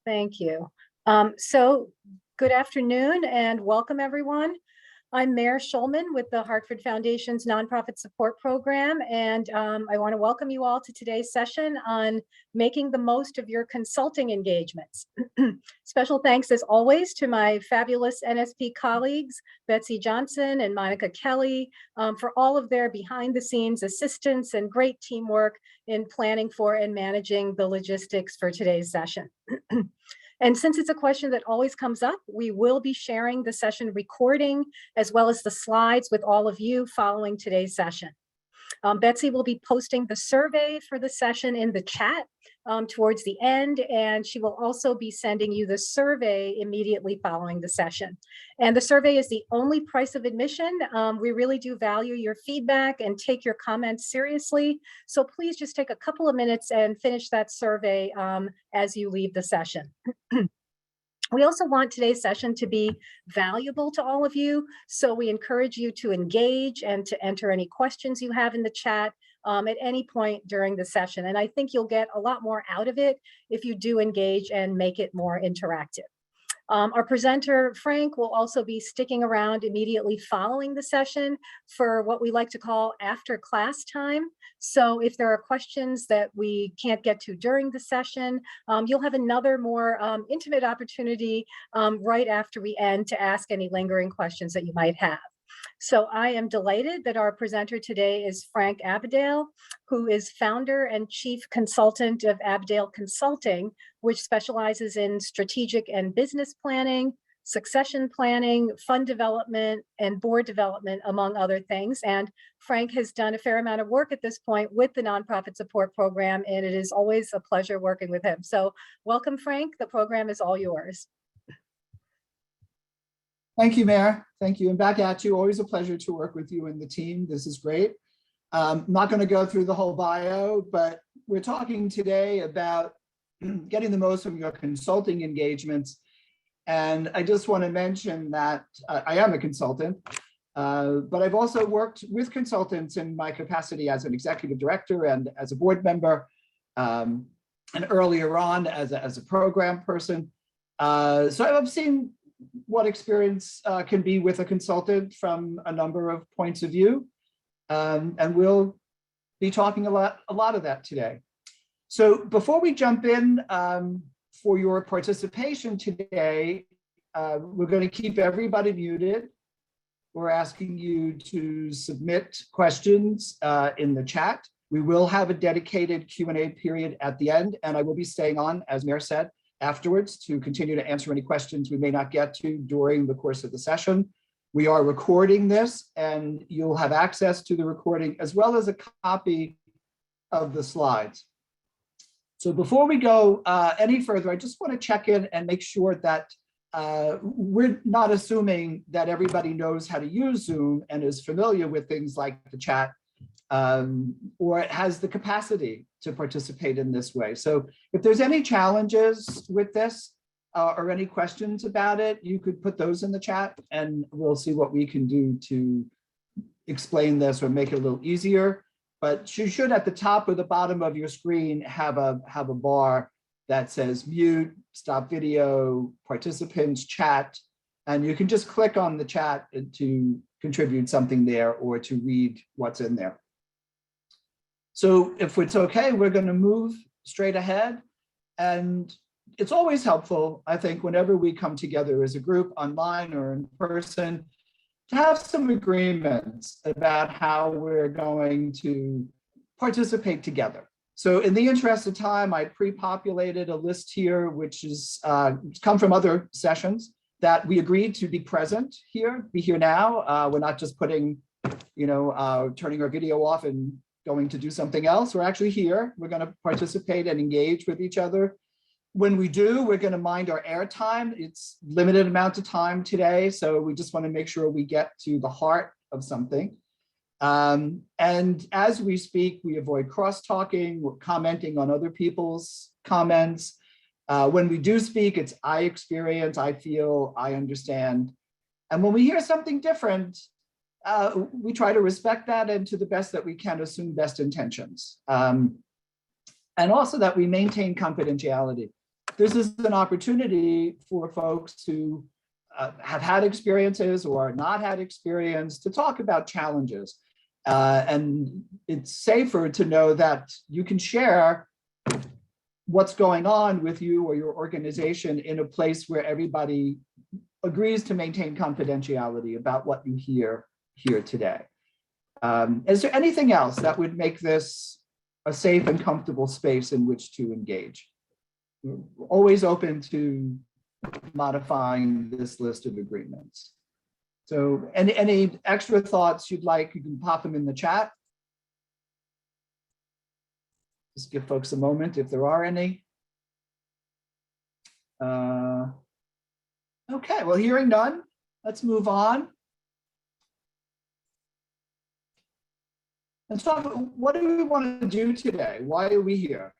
Thank you. So good afternoon and welcome everyone. I'm Mayor Schulman with the Hartford Foundation's Nonprofit Support Program, and I want to welcome you all to today's session on making the most of your consulting engagements. Special thanks as always to my fabulous NSP colleagues, Betsy Johnson and Monica Kelly, for all of their behind the scenes assistance and great teamwork in planning for and managing the logistics for today's session. And since it's a question that always comes up, we will be sharing the session recording as well as the slides with all of you following today's session. Betsy will be posting the survey for the session in the chat towards the end, and she will also be sending you the survey immediately following the session. And the survey is the only price of admission. We really do value your feedback and take your comments seriously. So please just take a couple of minutes and finish that survey as you leave the session. We also want today's session to be valuable to all of you, so we encourage you to engage and to enter any questions you have in the chat at any point during the session. And I think you'll get a lot more out of it if you do engage and make it more interactive. Our presenter, Frank, will also be sticking around immediately following the session for what we like to call after class time. So if there are questions that we can't get to during the session, you'll have another more intimate opportunity right after we end to ask any lingering questions that you might have. So I am delighted that our presenter today is Frank Abdale, who is founder and chief consultant of Abdale Consulting, which specializes in strategic and business planning, succession planning, fund development, and board development, among other things. And Frank has done a fair amount of work at this point with the Nonprofit Support Program, and it is always a pleasure working with him. So welcome, Frank. The program is all yours. Thank you, Mayor. Thank you. And back at you. Always a pleasure to work with you and the team. This is great. I'm not going to go through the whole bio, but we're talking today about getting the most from your consulting engagements. And I just want to mention that I am a consultant, but I've also worked with consultants in my capacity as an executive director and as a board member, and earlier on as a program person. So I've seen what experience can be with a consultant from a number of points of view. And we'll be talking a lot of that today. So before we jump in for your participation today, we're going to keep everybody muted. We're asking you to submit questions in the chat. We will have a dedicated Q&A period at the end, and I will be staying on, as Mayor said, afterwards to continue to answer any questions we may not get to during the course of the session. We are recording this, and you'll have access to the recording as well as a copy of the slides. So before we go any further, I just want to check in and make sure that we're not assuming that everybody knows how to use Zoom and is familiar with things like the chat, or it has the capacity to participate in this way. So if there's any challenges with this or any questions about it, you could put those in the chat and we'll see what we can do to explain this or make it a little easier. But you should, at the top or the bottom of your screen, have a bar that says mute, stop video, participants, chat, and you can just click on the chat to contribute something there or to read what's in there. So if it's okay, we're going to move straight ahead. And it's always helpful, I think, whenever we come together as a group online or in person, to have some agreements about how we're going to participate together. So in the interest of time, I pre-populated a list here, which is come from other sessions that we agreed to be present here, be here now. We're not just putting, turning our video off and going to do something else. We're actually here. We're going to participate and engage with each other. When we do, we're going to mind our airtime. It's limited amount of time today, so we just want to make sure we get to the heart of something. And as we speak, we avoid cross-talking, we're commenting on other people's comments. When we do speak, it's I experience, I feel, I understand. And when we hear something different, we try to respect that and to the best that we can assume best intentions. And also that we maintain confidentiality. this is an opportunity for folks who have had experiences or not had experience to talk about challenges. And it's safer to know that you can share what's going on with you or your organization in a place where everybody agrees to maintain confidentiality about what you hear here today. Is there anything else that would make this a safe and comfortable space in which to engage? We're always open to modifying this list of agreements. So any extra thoughts you'd like, you can pop them in the chat. Just give folks a moment if there are any. Okay, well, hearing none, let's move on. Let's talk about what do we want to do today? Why are we here?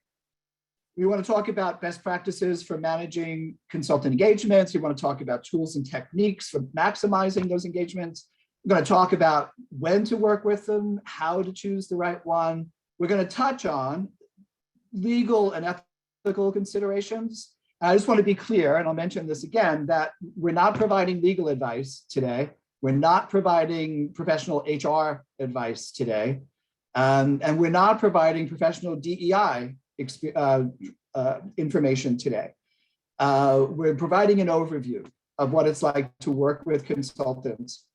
We want to talk about best practices for managing consultant engagements. We want to talk about tools and techniques for maximizing those engagements. We're going to talk about when to work with them, how to choose the right one. We're going to touch on legal and ethical considerations. I just want to be clear, and I'll mention this again, that we're not providing legal advice today. We're not providing professional HR advice today. And we're not providing professional DEI information today. We're providing an overview of what it's like to work with consultants.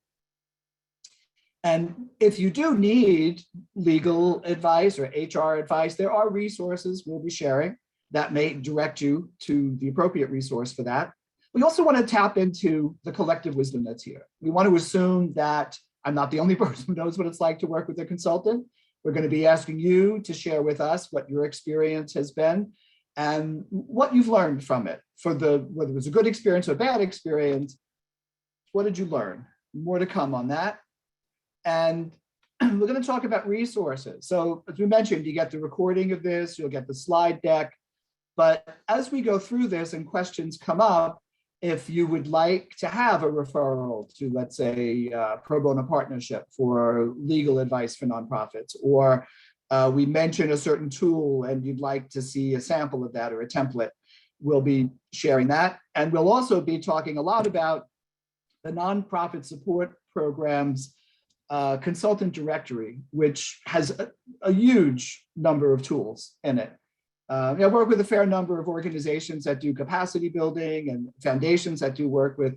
And if you do need legal advice or HR advice, there are resources we'll be sharing that may direct you to the appropriate resource for that. We also want to tap into the collective wisdom that's here. We want to assume that I'm not the only person who knows what it's like to work with a consultant. We're going to be asking you to share with us what your experience has been and what you've learned from it. Whether it was a good experience or a bad experience, what did you learn? More to come on that. And we're going to talk about resources. So as we mentioned, you get the recording of this, you'll get the slide deck. But as we go through this and questions come up, if you would like to have a referral to, let's say, pro bono partnership for legal advice for nonprofits, or we mention a certain tool and you'd like to see a sample of that or a template, we'll be sharing that. And we'll also be talking a lot about the nonprofit support programs consultant directory, which has a huge number of tools in it. I work with a fair number of organizations that do capacity building and foundations that do work with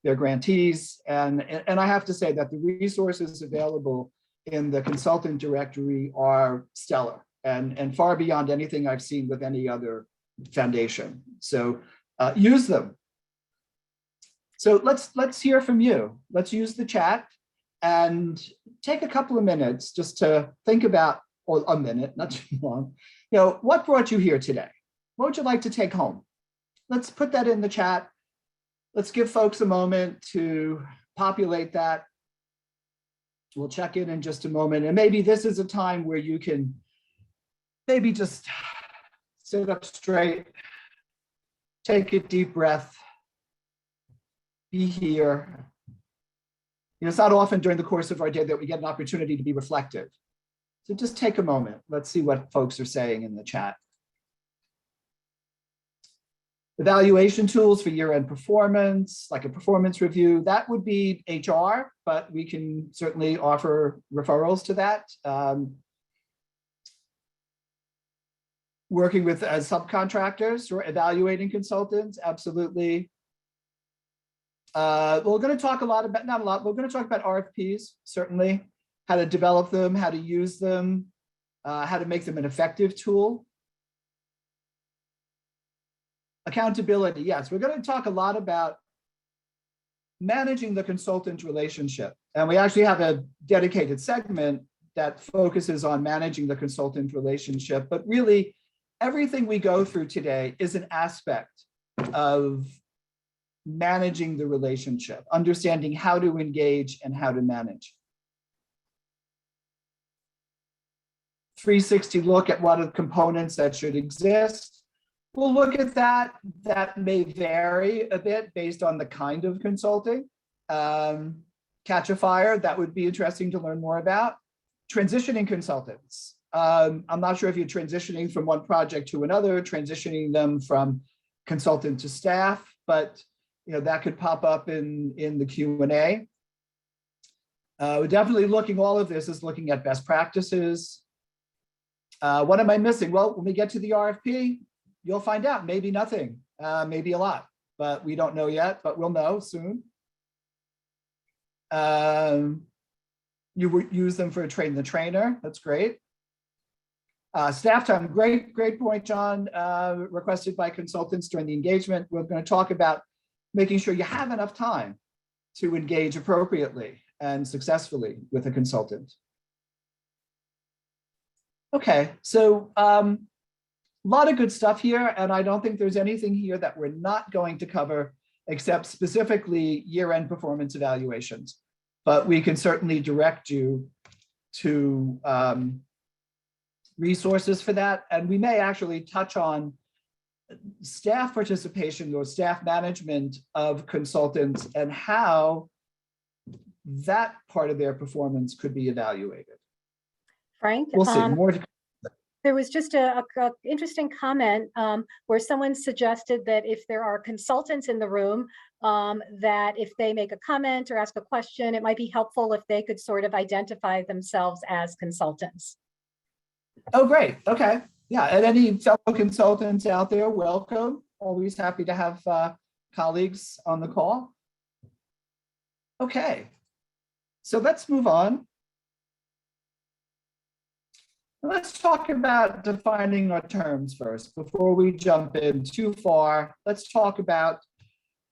their grantees. And I have to say that the resources available in the consultant directory are stellar and far beyond anything I've seen with any other foundation. So use them. So let's hear from you. Let's use the chat and take a couple of minutes just to think about, or a minute, not too long, what brought you here today? What would you like to take home? Let's put that in the chat. Let's give folks a moment to populate that. We'll check in just a moment. And maybe this is a time where you can maybe just sit up straight, take a deep breath, be here. It's not often during the course of our day that we get an opportunity to be reflective. So just take a moment. Let's see what folks are saying in the chat. Evaluation tools for year-end performance, like a performance review, that would be HR, but we can certainly offer referrals to that. Working with subcontractors or evaluating consultants, absolutely. We're going to talk a lot about, not a lot, we're going to talk about RFPs, certainly. How to develop them, how to use them, how to make them an effective tool. Accountability, yes, we're going to talk a lot about managing the consultant relationship. And we actually have a dedicated segment that focuses on managing the consultant relationship. But really, everything we go through today is an aspect of managing the relationship, understanding how to engage and how to manage. 360 look at what are the components that should exist. We'll look at that. That may vary a bit based on the kind of consulting. Catch a fire, that would be interesting to learn more about. Transitioning consultants. I'm not sure if you're transitioning from one project to another, transitioning them from consultant to staff, but that could pop up in the Q&A. We're definitely all of this is looking at best practices. What am I missing? Well, when we get to the RFP, you'll find out. Maybe nothing, maybe a lot, but we don't know yet, but we'll know soon. You would use them for a train the trainer. That's great. Staff time, great point, John. Requested by consultants during the engagement. We're going to talk about making sure you have enough time to engage appropriately and successfully with a consultant. Okay, so a lot of good stuff here, and I don't think there's anything here that we're not going to cover except specifically year-end performance evaluations. But we can certainly direct you to resources for that. And we may actually touch on staff participation or staff management of consultants and how that part of their performance could be evaluated. Frank, we'll see more. There was just a interesting comment where someone suggested that if there are consultants in the room, that if they make a comment or ask a question, it might be helpful if they could sort of identify themselves as consultants. Oh, great. Okay. Yeah. And any fellow consultants out there, welcome. Always happy to have colleagues on the call. Okay. So let's move on. Let's talk about defining our terms first before we jump in too far. Let's talk about,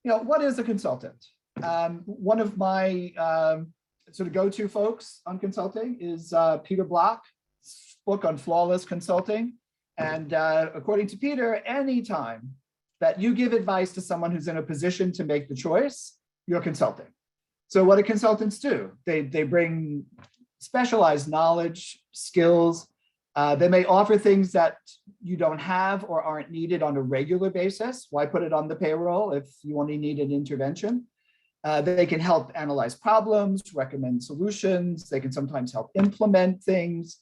what is a consultant? One of my sort of go-to folks on consulting is Peter Block's book on flawless consulting. And according to Peter, anytime that you give advice to someone who's in a position to make the choice, you're consulting. So what do consultants do? They bring specialized knowledge, skills. They may offer things that you don't have or aren't needed on a regular basis. Why put it on the payroll if you only need an intervention? They can help analyze problems, recommend solutions. They can sometimes help implement things.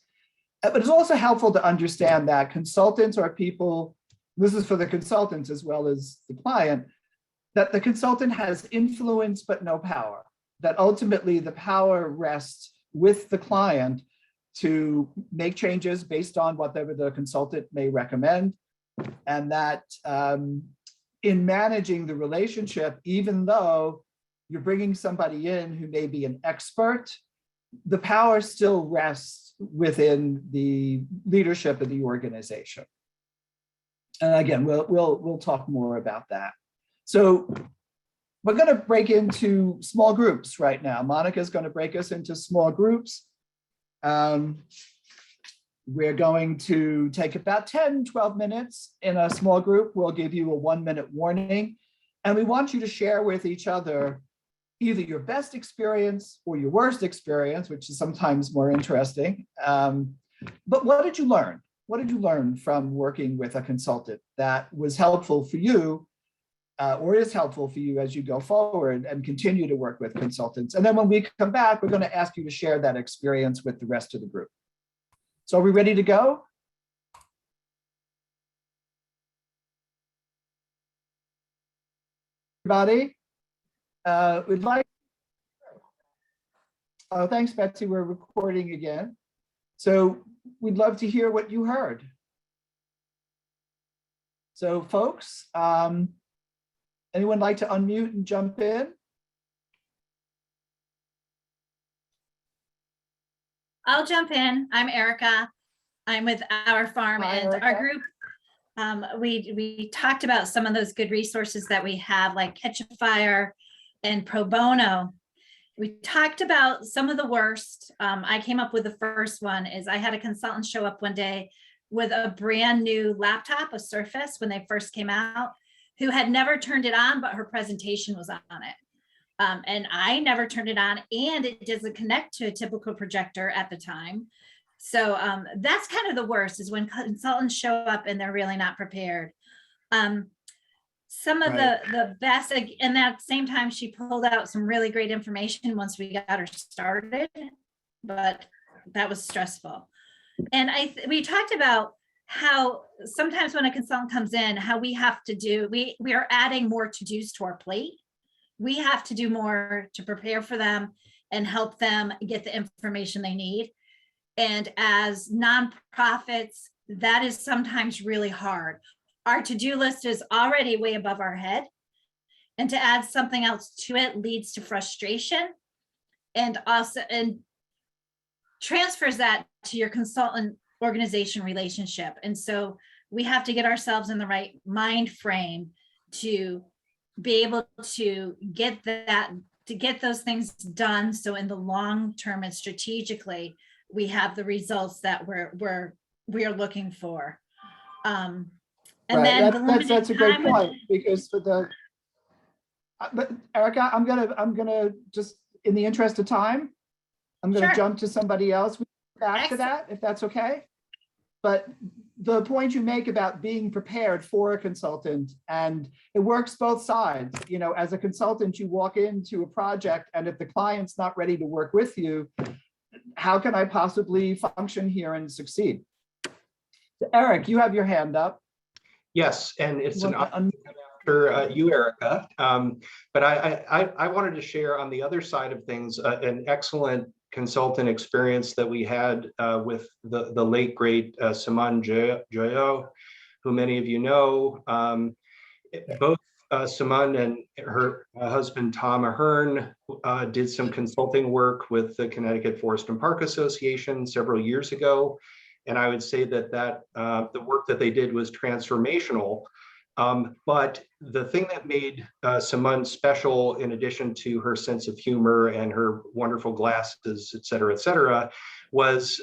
But it's also helpful to understand that consultants are people, this is for the consultants as well as the client, that the consultant has influence but no power. That ultimately the power rests with the client to make changes based on whatever the consultant may recommend. And that in managing the relationship, even though you're bringing somebody in who may be an expert, the power still rests within the leadership of the organization. And again, we'll talk more about that. So we're going to break into small groups right now. Monica's going to break us into small groups. We're going to take about 10, 12 minutes in a small group. We'll give you a 1-minute warning. And we want you to share with each other either your best experience or your worst experience, which is sometimes more interesting. But what did you learn? What did you learn from working with a consultant that was helpful for you or is helpful for you as you go forward and continue to work with consultants? And then when we come back, we're going to ask you to share that experience with the rest of the group. So are we ready to go? Everybody? We'd like, oh, thanks, Betsy. We're recording again. So we'd love to hear what you heard. So folks, anyone like to unmute and jump in? I'll jump in. I'm Erika. I'm with Our Farm. Hi, and Erika. Our group. We talked about some of those good resources that we have, like Catch a Fire and Pro Bono. We talked about some of the worst. I came up with the first one is I had a consultant show up one day with a brand new laptop, a Surface, when they first came out, who had never turned it on, but her presentation was on it. And I never turned it on, and it doesn't connect to a typical projector at the time. So that's kind of the worst, is when consultants show up and they're really not prepared. Some of the best, and at the same time, she pulled out some really great information once we got her started, but that was stressful. And we talked about how sometimes when a consultant comes in, how we have to do, we are adding more to-dos to our plate. We have to do more to prepare for them and help them get the information they need. And as nonprofits, that is sometimes really hard. Our to-do list is already way above our head. And to add something else to it leads to frustration and also transfers that to your consultant organization relationship. And so we have to get ourselves in the right mind frame to be able to get that, to get those things done. So in the long term and strategically, we have the results that we are looking for. And Right. then That's a great point, because for the, but Erika, I'm gonna just, in the interest of time, I'm gonna Sure. jump to somebody else. We can come back to that, if that's okay. But the point you make about being prepared for a consultant, and it works both sides. You know, as a consultant, you walk into a project, and if the client's not ready to work with you, how can I possibly function here and succeed? Eric, you have your hand up. Yes, and it's an Well, honor after you, Erika. But I wanted to share on the other side of things an excellent consultant experience that we had with the late great Simone Joyaux, who many of you know. Both Simone and her husband Tom Ahern did some consulting work with the Connecticut Forest and Park Association several years ago. And I would say that the work that they did was transformational. But the thing that made Simone special, in addition to her sense of humor and her wonderful glasses, et cetera, was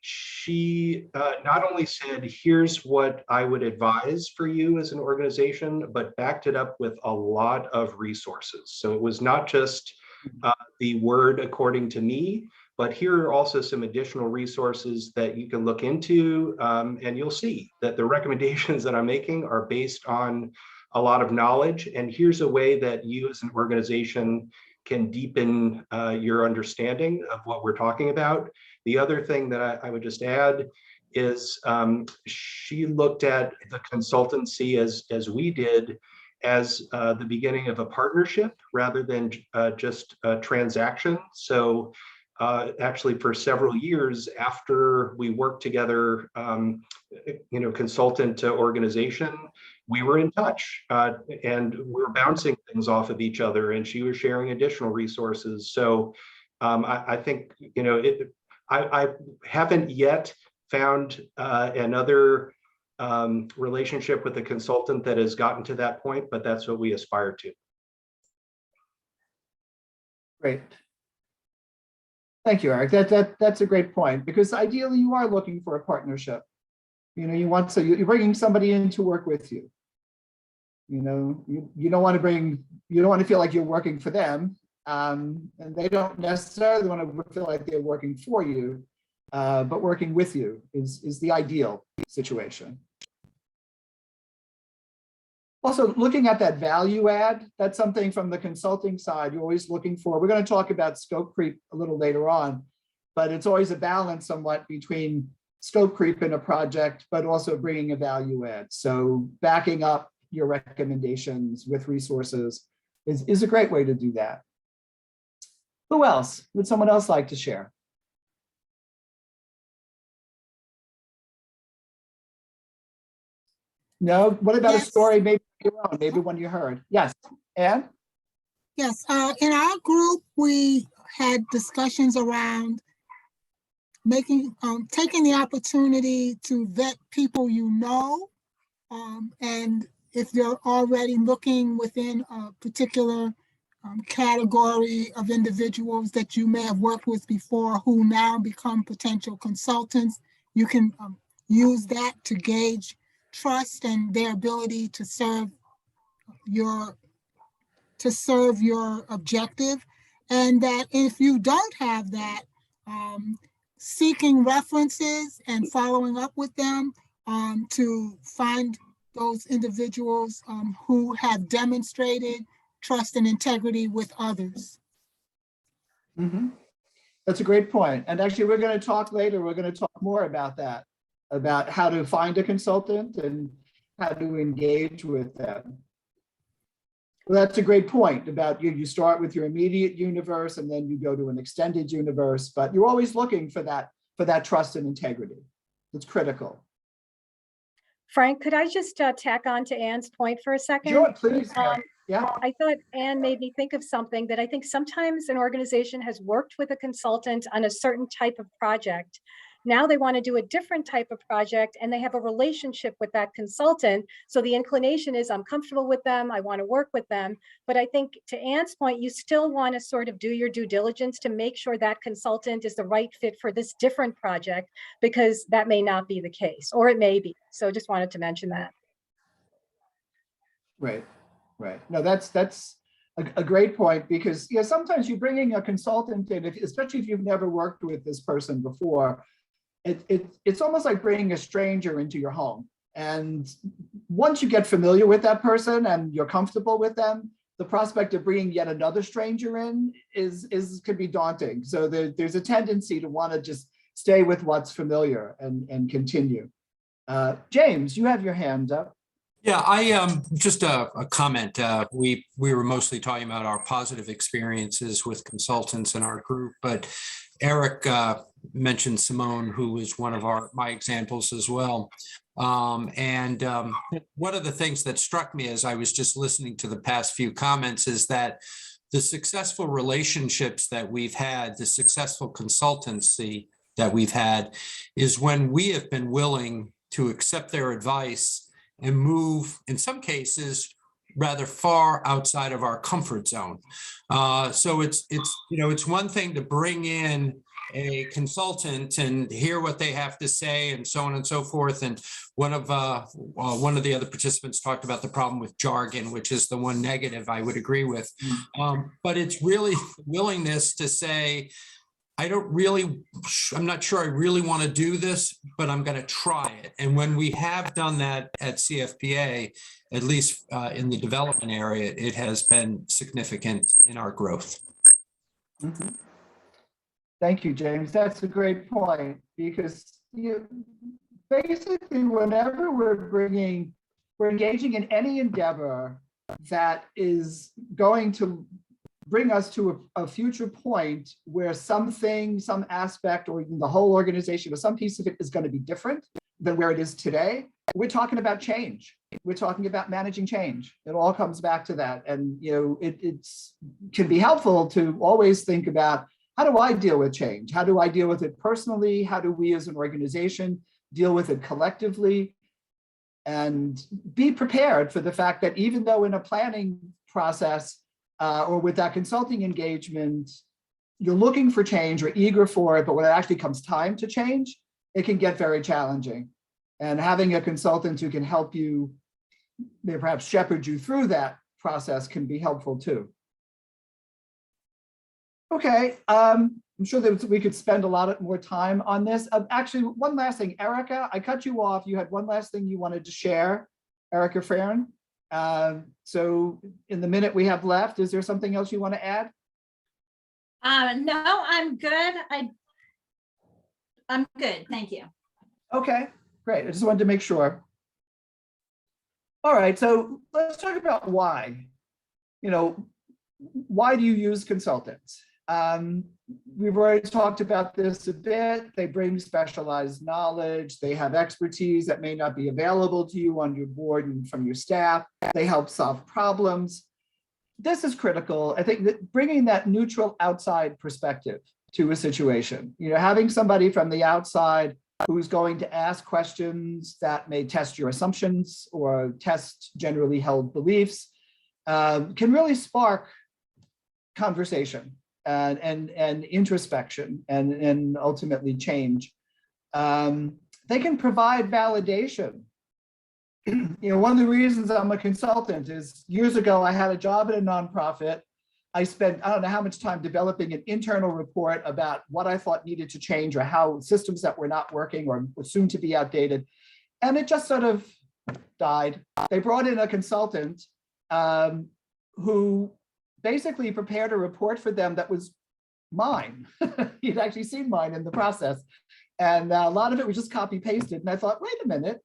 she not only said, here's what I would advise for you as an organization, but backed it up with a lot of resources. So it was not just the word according to me, but here are also some additional resources that you can look into, and you'll see that the recommendations that I'm making are based on a lot of knowledge. And here's a way that you as an organization can deepen your understanding of what we're talking about. The other thing that I would just add is she looked at the consultancy as we did, as the beginning of a partnership rather than just a transaction. So actually for several years after we worked together, consultant to organization, we were in touch and we were bouncing things off of each other, and she was sharing additional resources. So I think, I haven't yet found another relationship with a consultant that has gotten to that point, but that's what we aspire to. Great. Thank you, Eric. That's a great point, because ideally you are looking for a partnership. You're bringing somebody in to work with you. You don't want to feel like you're working for them, and they don't necessarily want to feel like they're working for you, but working with you is the ideal situation. Also, looking at that value add, that's something from the consulting side you're always looking for. We're going to talk about scope creep a little later on, but it's always a balance somewhat between scope creep in a project, but also bringing a value add. So backing up your recommendations with resources is a great way to do that. Who else? Would someone else like to share? No? What about a story, maybe your own, maybe one you heard? Yes, Anne? Yes, in our group, we had discussions around taking the opportunity to vet people and if you're already looking within a particular category of individuals that you may have worked with before who now become potential consultants, you can use that to gauge trust and their ability to serve your objective. And that if you don't have that, seeking references and following up with them to find those individuals who have demonstrated trust and integrity with others. Mm-hmm. That's a great point. And actually, we're going to talk later. We're going to talk more about that. about how to find a consultant and how to engage with them. Well, that's a great point about you start with your immediate universe and then you go to an extended universe, but you're always looking for that trust and integrity. It's critical. Frank, could I just tack on to Anne's point for a second? Sure, please. Yeah. I thought Anne made me think of something that I think sometimes an organization has worked with a consultant on a certain type of project. Now they want to do a different type of project and they have a relationship with that consultant. So the inclination is I'm comfortable with them, I want to work with them. But I think to Anne's point, you still want to sort of do your due diligence to make sure that consultant is the right fit for this different project, because that may not be the case, or it may be. So just wanted to mention that. Right. Right. No, that's a great point, because sometimes you're bringing a consultant in, especially if you've never worked with this person before. It's almost like bringing a stranger into your home. And once you get familiar with that person and you're comfortable with them, the prospect of bringing yet another stranger in could be daunting. So there's a tendency to want to just stay with what's familiar and continue. James, you have your hand up. Yeah, I just a comment. We were mostly talking about our positive experiences with consultants in our group, but Eric mentioned Simone, who was one of my examples as well. And one of the things that struck me as I was just listening to the past few comments is that the successful relationships that we've had, the successful consultancy that we've had, is when we have been willing to accept their advice and move, in some cases, rather far outside of our comfort zone. So it's one thing to bring in a consultant and hear what they have to say and so on and so forth. And one of the other participants talked about the problem with jargon, which is the one negative I would agree with. But it's really willingness to say, I'm not sure I really want to do this, but I'm going to try it. And when we have done that at CFPA, at least in the development area, it has been significant in our growth. Mm-hmm. Thank you, James. That's a great point, because basically whenever we're engaging in any endeavor that is going to bring us to a future point where something, some aspect, or even the whole organization, or some piece of it is going to be different than where it is today, we're talking about change. We're talking about managing change. It all comes back to that. And it can be helpful to always think about, how do I deal with change? How do I deal with it personally? How do we as an organization deal with it collectively? And be prepared for the fact that even though in a planning process, or with that consulting engagement, you're looking for change or eager for it, but when it actually comes time to change, it can get very challenging. And having a consultant who can help you, maybe perhaps shepherd you through that process, can be helpful too. Okay, I'm sure that we could spend a lot more time on this. Actually, one last thing, Erika, I cut you off. You had one last thing you wanted to share, Erika Frerin. So in the minute we have left, is there something else you want to add? No, I'm good. I'm good. Thank you. Okay, great. I just wanted to make sure. All right, so let's talk about why. Why do you use consultants? We've already talked about this a bit. They bring specialized knowledge. They have expertise that may not be available to you on your board and from your staff. They help solve problems. This is critical. I think that bringing that neutral outside perspective to a situation, having somebody from the outside who's going to ask questions that may test your assumptions or test generally held beliefs, can really spark conversation and introspection and ultimately change. They can provide validation. One of the reasons I'm a consultant is years ago, I had a job at a nonprofit. I spent, I don't know how much time developing an internal report about what I thought needed to change or how systems that were not working or were soon to be outdated. And it just sort of died. They brought in a consultant who basically prepared a report for them that was mine. He'd actually seen mine in the process. And a lot of it was just copy pasted. And I thought, wait a minute,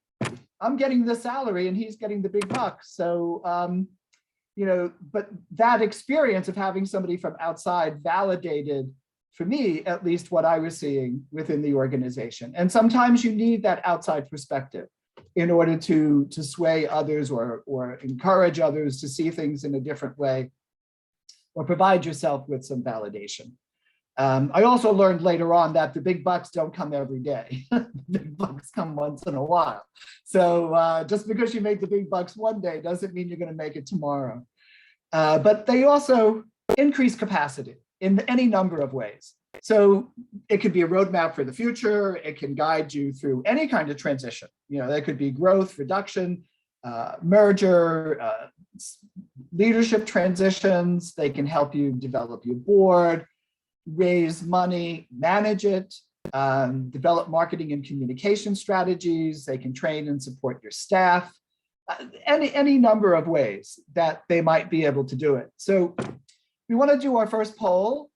I'm getting the salary and he's getting the big bucks. So, but that experience of having somebody from outside validated, for me, at least what I was seeing within the organization. And sometimes you need that outside perspective in order to sway others or encourage others to see things in a different way or provide yourself with some validation. I also learned later on that the big bucks don't come every day. The big bucks come once in a while. So just because you make the big bucks one day doesn't mean you're going to make it tomorrow. But they also increase capacity in any number of ways. So it could be a roadmap for the future. It can guide you through any kind of transition. That could be growth, reduction, merger, leadership transitions. They can help you develop your board, raise money, manage it, develop marketing and communication strategies. They can train and support your staff, any number of ways that they might be able to do it. So we want to do our first poll,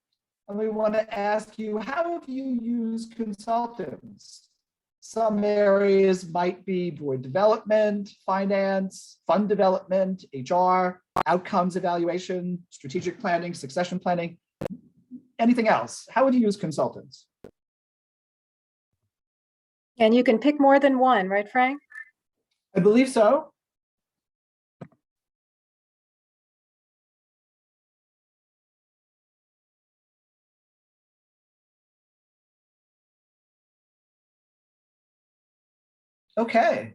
and we want to ask you, how have you used consultants? Some areas might be board development, finance, fund development, HR, outcomes evaluation, strategic planning, succession planning. Anything else? How would you use consultants? And you can pick more than one, right, Frank? I believe so. Okay.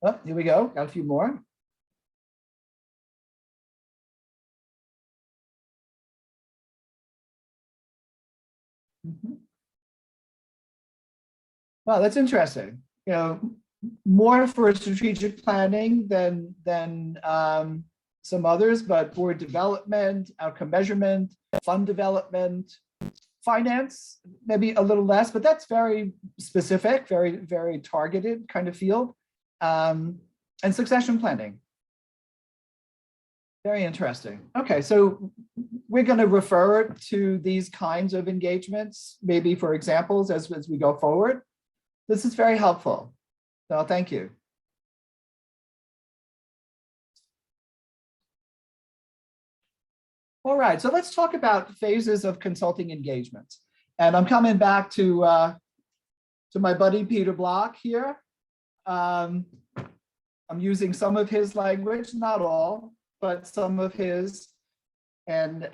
Well, here we go. Got a few more. Wow, that's interesting. More for strategic planning than some others, but board development, outcome measurement, fund development, finance, maybe a little less, but that's very specific, very, very targeted kind of field. And succession planning. Very interesting. Okay, so we're going to refer to these kinds of engagements, maybe for examples as we go forward. This is very helpful. So thank you. All right, so let's talk about phases of consulting engagements. And I'm coming back to my buddy Peter Block here. I'm using some of his language, not all, but some of his. And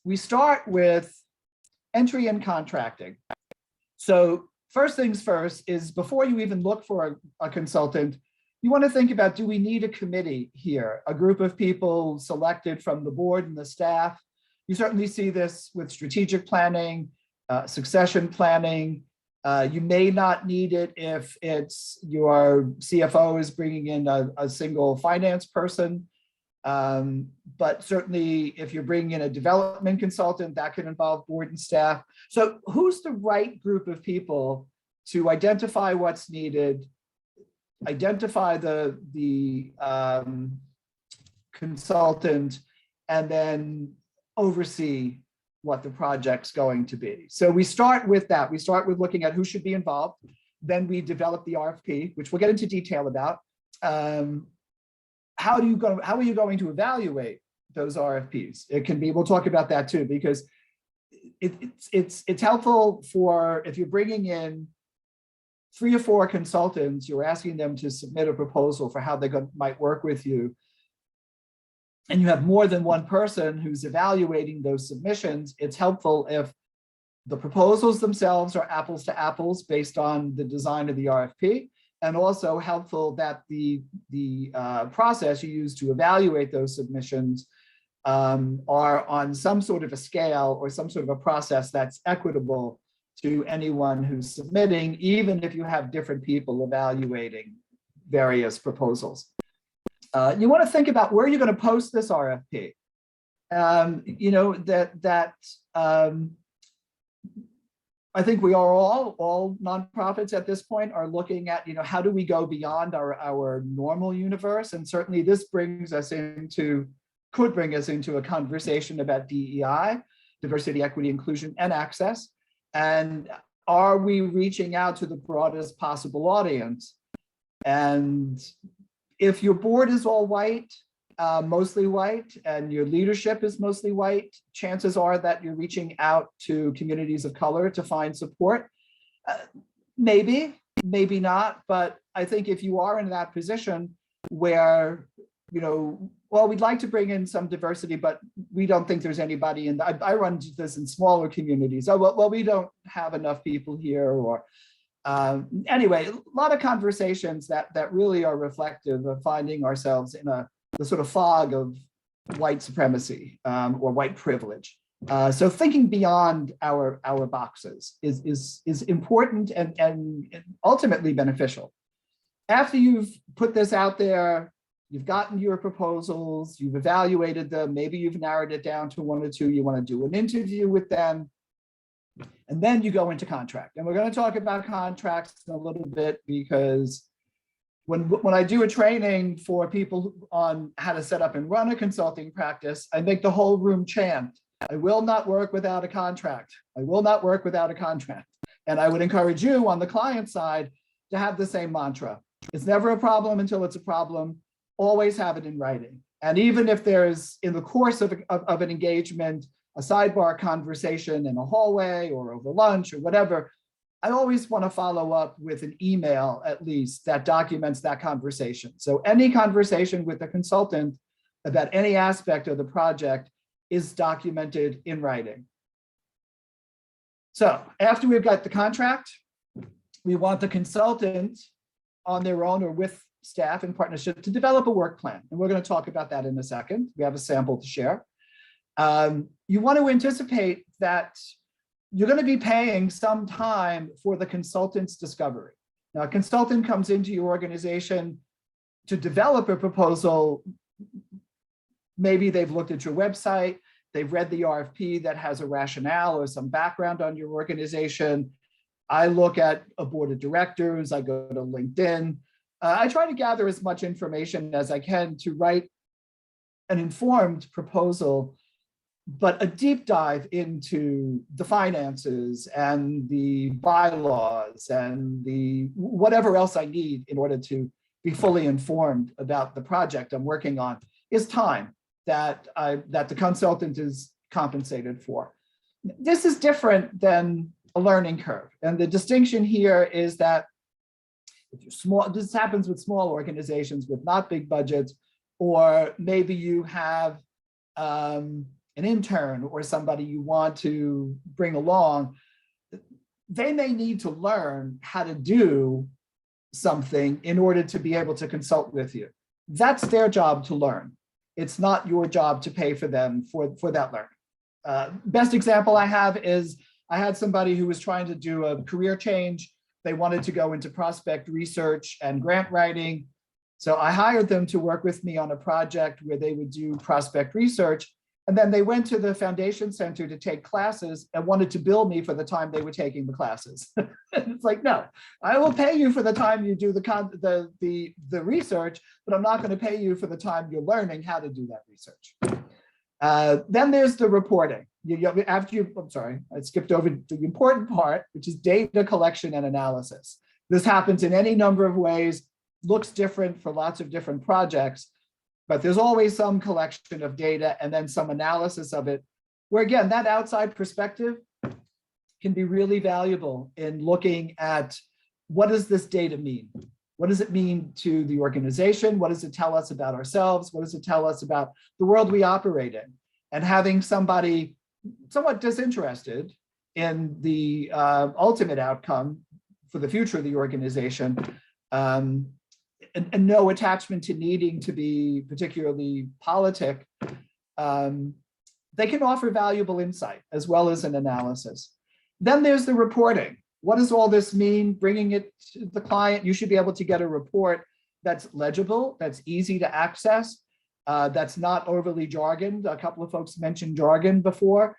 we start with entry and contracting. So first things first is, before you even look for a consultant, you want to think about, do we need a committee here, a group of people selected from the board and the staff? You certainly see this with strategic planning, succession planning. You may not need it if it's your CFO is bringing in a single finance person. But certainly if you're bringing in a development consultant, that can involve board and staff. So who's the right group of people to identify what's needed, identify the consultant, and then oversee what the project's going to be. So we start with that. We start with looking at who should be involved. Then we develop the RFP, which we'll get into detail about. How are you going to evaluate those RFPs? It can be, we'll talk about that too, because it's helpful for, if you're bringing in 3 or 4 consultants, you're asking them to submit a proposal for how they might work with you, and you have more than one person who's evaluating those submissions, it's helpful if the proposals themselves are apples to apples based on the design of the RFP, and also helpful that the process you use to evaluate those submissions are on some sort of a scale or some sort of a process that's equitable to anyone who's submitting, even if you have different people evaluating various proposals. You want to think about where you're going to post this RFP. I think we are all nonprofits at this point are looking at, how do we go beyond our normal universe? And certainly this could bring us into a conversation about DEI, diversity, equity, inclusion, and access. And are we reaching out to the broadest possible audience? And if your board is all white, mostly white, and your leadership is mostly white, chances are that you're reaching out to communities of color to find support. Maybe, maybe not, but I think if you are in that position where, you know, well, we'd like to bring in some diversity, but we don't think there's anybody in, I run this in smaller communities. Oh, well, we don't have enough people here, or anyway, a lot of conversations that really are reflective of finding ourselves in the sort of fog of white supremacy or white privilege. So thinking beyond our boxes is important and ultimately beneficial. After you've put this out there, you've gotten your proposals, you've evaluated them, maybe you've narrowed it down to one or two, you want to do an interview with them, and then you go into contract. And we're going to talk about contracts in a little bit, because when I do a training for people on how to set up and run a consulting practice, I make the whole room chant, I will not work without a contract. I will not work without a contract. And I would encourage you on the client side to have the same mantra. It's never a problem until it's a problem. Always have it in writing. And even if there's, in the course of an engagement, a sidebar conversation in a hallway or over lunch or whatever, I always want to follow up with an email, at least, that documents that conversation. So any conversation with a consultant about any aspect of the project is documented in writing. So after we've got the contract, we want the consultant on their own or with staff in partnership to develop a work plan. And we're going to talk about that in a second. We have a sample to share. You want to anticipate that you're going to be paying some time for the consultant's discovery. Now, a consultant comes into your organization to develop a proposal. Maybe they've looked at your website, they've read the RFP that has a rationale or some background on your organization. I look at a board of directors, I go to LinkedIn. I try to gather as much information as I can to write an informed proposal, but a deep dive into the finances and the bylaws and the whatever else I need in order to be fully informed about the project I'm working on is time that the consultant is compensated for. This is different than a learning curve. And the distinction here is that if you're small, this happens with small organizations with not big budgets, or maybe you have an intern or somebody you want to bring along, they may need to learn how to do something in order to be able to consult with you. That's their job to learn. It's not your job to pay for them for that learning. Best example I have is I had somebody who was trying to do a career change. They wanted to go into prospect research and grant writing. So I hired them to work with me on a project where they would do prospect research. And then they went to the Foundation Center to take classes and wanted to bill me for the time they were taking the classes. It's like, no, I will pay you for the time you do the research, but I'm not going to pay you for the time you're learning how to do that research. Then there's the reporting. I'm sorry, I skipped over the important part, which is data collection and analysis. This happens in any number of ways, looks different for lots of different projects, but there's always some collection of data and then some analysis of it, where again, that outside perspective can be really valuable in looking at what does this data mean? What does it mean to the organization? What does it tell us about ourselves? What does it tell us about the world we operate in? And having somebody somewhat disinterested in the ultimate outcome for the future of the organization, and no attachment to needing to be particularly politic, they can offer valuable insight as well as an analysis. Then there's the reporting. What does all this mean? Bringing it to the client, you should be able to get a report that's legible, that's easy to access, that's not overly jargoned. A couple of folks mentioned jargon before.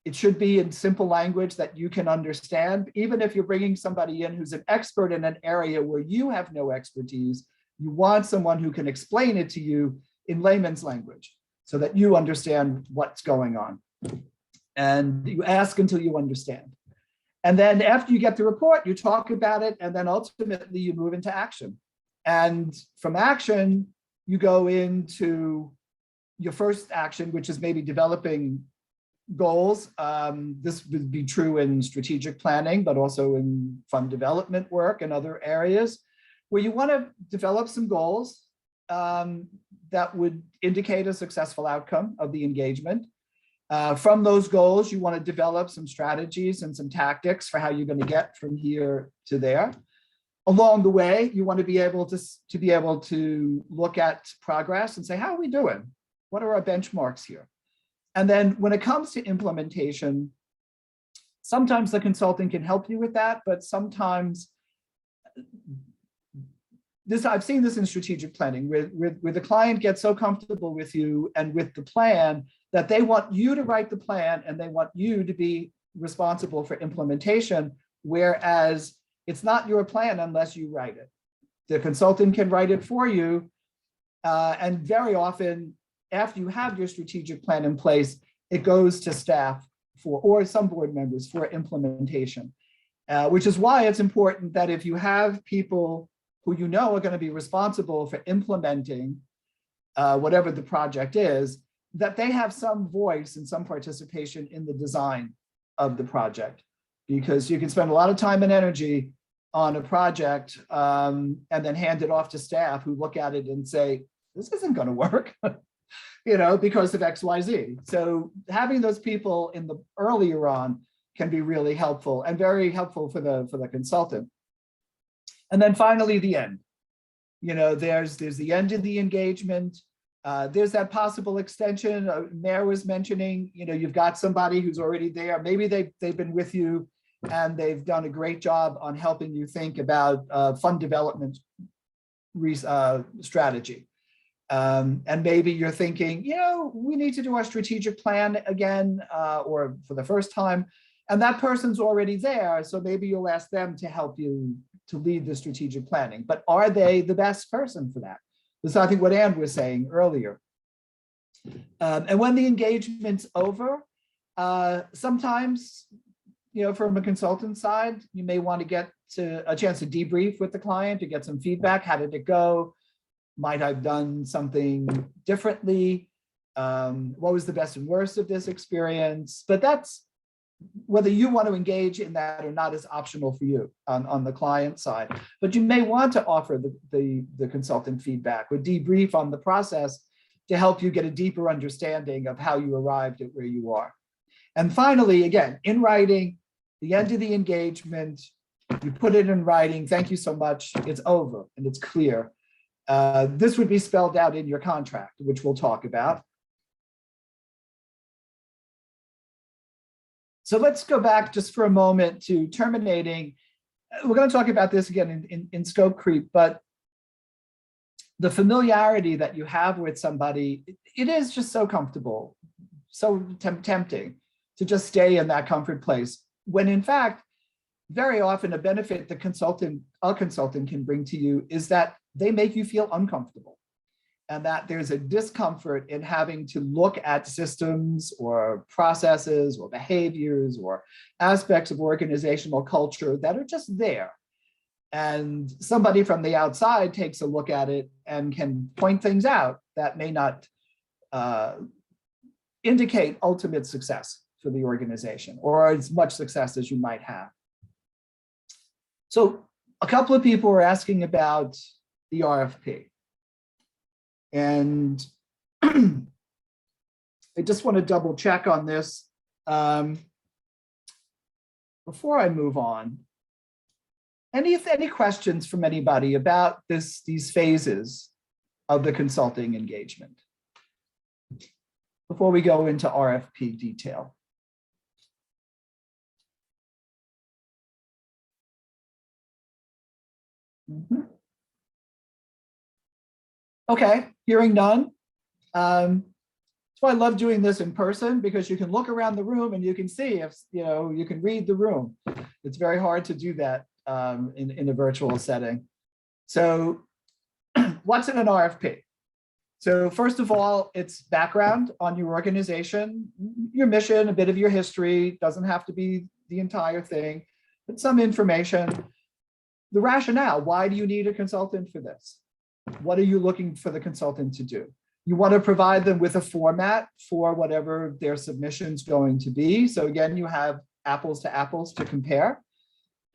It should be in simple language that you can understand. Even if you're bringing somebody in who's an expert in an area where you have no expertise, you want someone who can explain it to you in layman's language so that you understand what's going on. And you ask until you understand. And then after you get the report, you talk about it, and then ultimately you move into action. And from action, you go into your first action, which is maybe developing goals. This would be true in strategic planning, but also in fund development work and other areas where you want to develop some goals that would indicate a successful outcome of the engagement. From those goals, you want to develop some strategies and some tactics for how you're going to get from here to there. Along the way, you want to be able to look at progress and say, how are we doing? What are our benchmarks here? And then when it comes to implementation, sometimes the consultant can help you with that, but sometimes I've seen this in strategic planning, where the client gets so comfortable with you and with the plan that they want you to write the plan and they want you to be responsible for implementation, whereas it's not your plan unless you write it. The consultant can write it for you, and very often, after you have your strategic plan in place, it goes to staff or some board members for implementation, which is why it's important that if you have people who you know are going to be responsible for implementing whatever the project is, that they have some voice and some participation in the design of the project. Because you can spend a lot of time and energy on a project and then hand it off to staff who look at it and say, this isn't going to work, because of X, Y, Z. So having those people in the earlier on can be really helpful and very helpful for the consultant. And then finally, the end. There's the end of the engagement. There's that possible extension. Mayor was mentioning, you've got somebody who's already there. Maybe they've been with you and they've done a great job on helping you think about fund development strategy. And maybe you're thinking, we need to do our strategic plan again, or for the first time, and that person's already there. So maybe you'll ask them to help you to lead the strategic planning. But are they the best person for that? This is, I think, what Ann was saying earlier. And when the engagement's over, sometimes, from a consultant side, you may want to get a chance to debrief with the client to get some feedback. How did it go? Might I've done something differently? What was the best and worst of this experience? But that's whether you want to engage in that or not is optional for you on the client side. But you may want to offer the consultant feedback or debrief on the process to help you get a deeper understanding of how you arrived at where you are. And finally, again, in writing, the end of the engagement, you put it in writing, thank you so much, it's over and it's clear. This would be spelled out in your contract, which we'll talk about. So let's go back just for a moment to terminating. We're going to talk about this again in scope creep, but the familiarity that you have with somebody, it is just so comfortable, so tempting to just stay in that comfort place, when in fact, very often a benefit a consultant can bring to you is that they make you feel uncomfortable, and that there's a discomfort in having to look at systems or processes or behaviors or aspects of organizational culture that are just there. And somebody from the outside takes a look at it and can point things out that may not indicate ultimate success for the organization or as much success as you might have. So a couple of people were asking about the RFP. And I just want to double check on this before I move on. Any questions from anybody about these phases of the consulting engagement before we go into RFP detail? Mm-hmm. Okay, hearing none. That's why I love doing this in person, because you can look around the room and you can see if, you can read the room. It's very hard to do that in a virtual setting. So what's in an RFP? So first of all, it's background on your organization, your mission, a bit of your history, doesn't have to be the entire thing. some information. The rationale, why do you need a consultant for this? What are you looking for the consultant to do? You want to provide them with a format for whatever their submission's going to be. So again, you have apples to compare.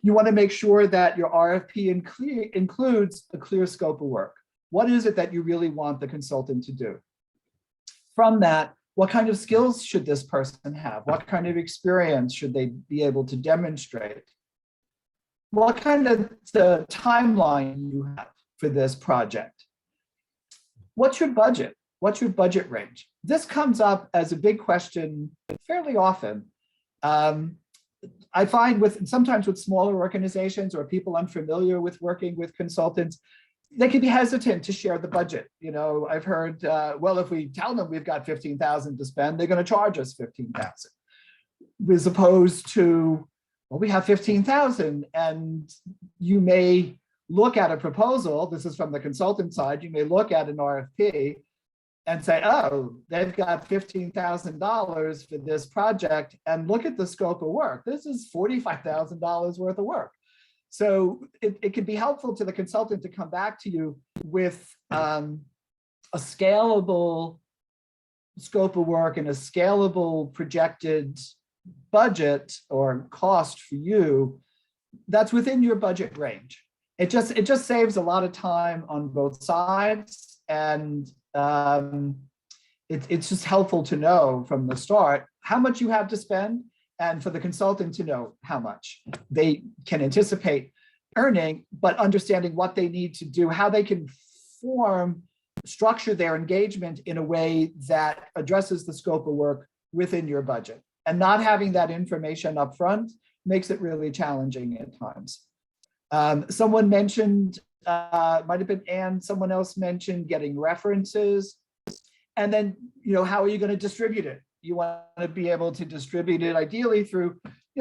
You want to make sure that your RFP includes a clear scope of work. What is it that you really want the consultant to do? From that, what kind of skills should this person have? What kind of experience should they be able to demonstrate? What kind of timeline you have for this project? What's your budget? What's your budget range? This comes up as a big question fairly often. I find sometimes with smaller organizations or people unfamiliar with working with consultants, they can be hesitant to share the budget. You know, I've heard, well, if we tell them we've got 15,000 to spend, they're going to charge us 15,000, as opposed to, well, we have 15,000, and you may look at a proposal. This is from the consultant side. You may look at an RFP and say, oh, they've got $15,000 for this project, and look at the scope of work. This is $45,000 worth of work. So it can be helpful to the consultant to come back to you with a scalable scope of work and a scalable projected budget or cost for you that's within your budget range. It just saves a lot of time on both sides, and it's just helpful to know from the start how much you have to spend, and for the consultant to know how much they can anticipate earning, but understanding what they need to do, how they can structure their engagement in a way that addresses the scope of work within your budget. And not having that information up front makes it really challenging at times. Someone mentioned, might have been Anne, someone else mentioned getting references. And then, how are you going to distribute it? You want to be able to distribute it ideally through,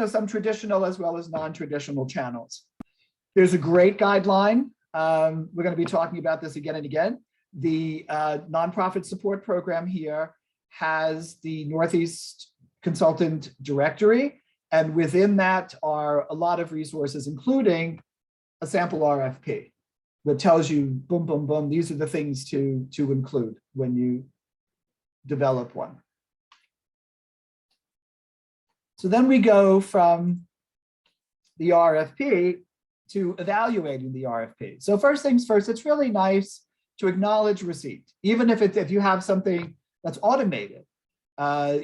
some traditional as well as non-traditional channels. There's a great guideline. We're going to be talking about this again and again. The nonprofit support program here has the Northeast Consultant Directory. And within that are a lot of resources, including a sample RFP that tells you, boom, boom, boom, these are the things to include when you develop one. So then we go from the RFP to evaluating the RFP. So first things first, it's really nice to acknowledge receipt. Even if you have something that's automated,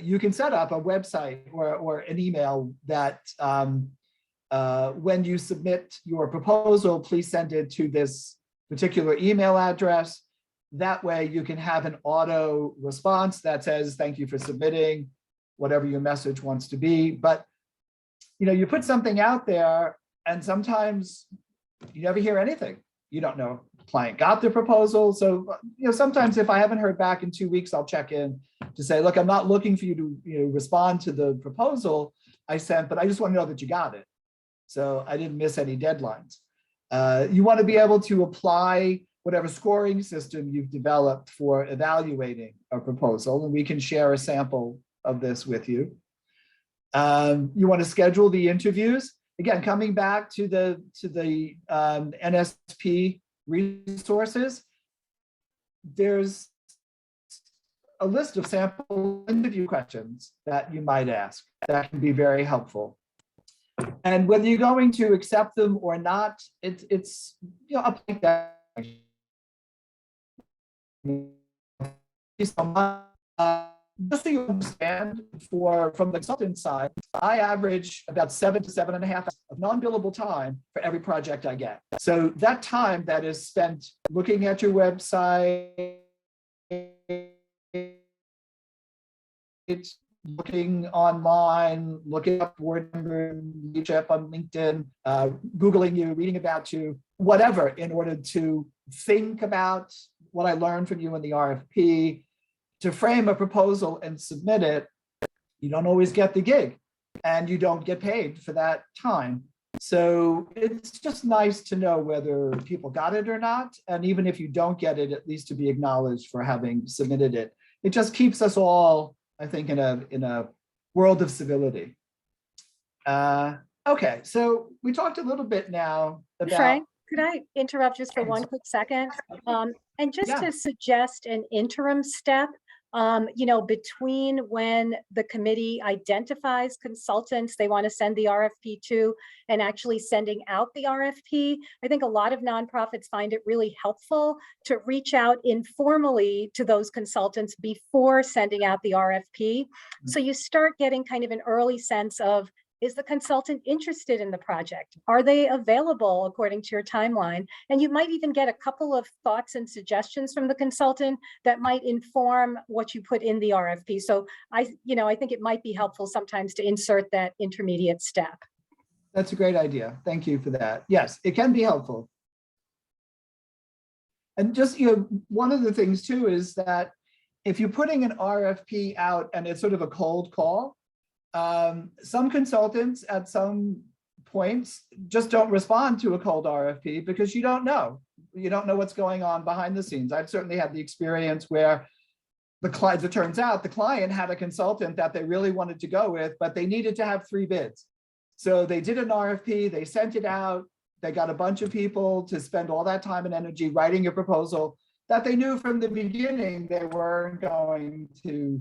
you can set up a website or an email that when you submit your proposal, please send it to this particular email address. That way you can have an auto response that says, thank you for submitting, whatever your message wants to be. But you put something out there and sometimes you never hear anything. You don't know if the client got the proposal. So sometimes if I haven't heard back in 2 weeks, I'll check in to say, look, I'm not looking for you to respond to the proposal I sent, but I just want to know that you got it. So I didn't miss any deadlines. You want to be able to apply whatever scoring system you've developed for evaluating a proposal, and we can share a sample of this with you. You want to schedule the interviews. Again, coming back to the NSP resources, there's a list of sample interview questions that you might ask that can be very helpful. And whether you're going to accept them or not, it's up to that. Just so you understand, from the consultant side, I average about 7 to 7.5 hours of non-billable time for every project I get. So that time that is spent looking at your website, looking online, looking up board members, reach up on LinkedIn, Googling you, reading about you, whatever, in order to think about what I learned from you in the RFP, to frame a proposal and submit it. You don't always get the gig and you don't get paid for that time. So it's just nice to know whether people got it or not. And even if you don't get it, at least to be acknowledged for having submitted it. It just keeps us all, I think, in a world of civility. Okay, so we talked a little bit now about. Frank, could I interrupt just for one quick second? And just Yeah. to suggest an interim step, between when the committee identifies consultants they want to send the RFP to and actually sending out the RFP, I think a lot of nonprofits find it really helpful to reach out informally to those consultants before sending out the RFP. So you start getting kind of an early sense of, is the consultant interested in the project? Are they available according to your timeline? And you might even get a couple of thoughts and suggestions from the consultant that might inform what you put in the RFP. So I think it might be helpful sometimes to insert that intermediate step. That's a great idea. Thank you for that. Yes, it can be helpful. And just, one of the things too is that if you're putting an RFP out and it's sort of a cold call, some consultants at some points just don't respond to a cold RFP because you don't know. You don't know what's going on behind the scenes. I've certainly had the experience where it turns out the client had a consultant that they really wanted to go with, but they needed to have 3 bids. So they did an RFP, they sent it out, they got a bunch of people to spend all that time and energy writing a proposal that they knew from the beginning they weren't going to,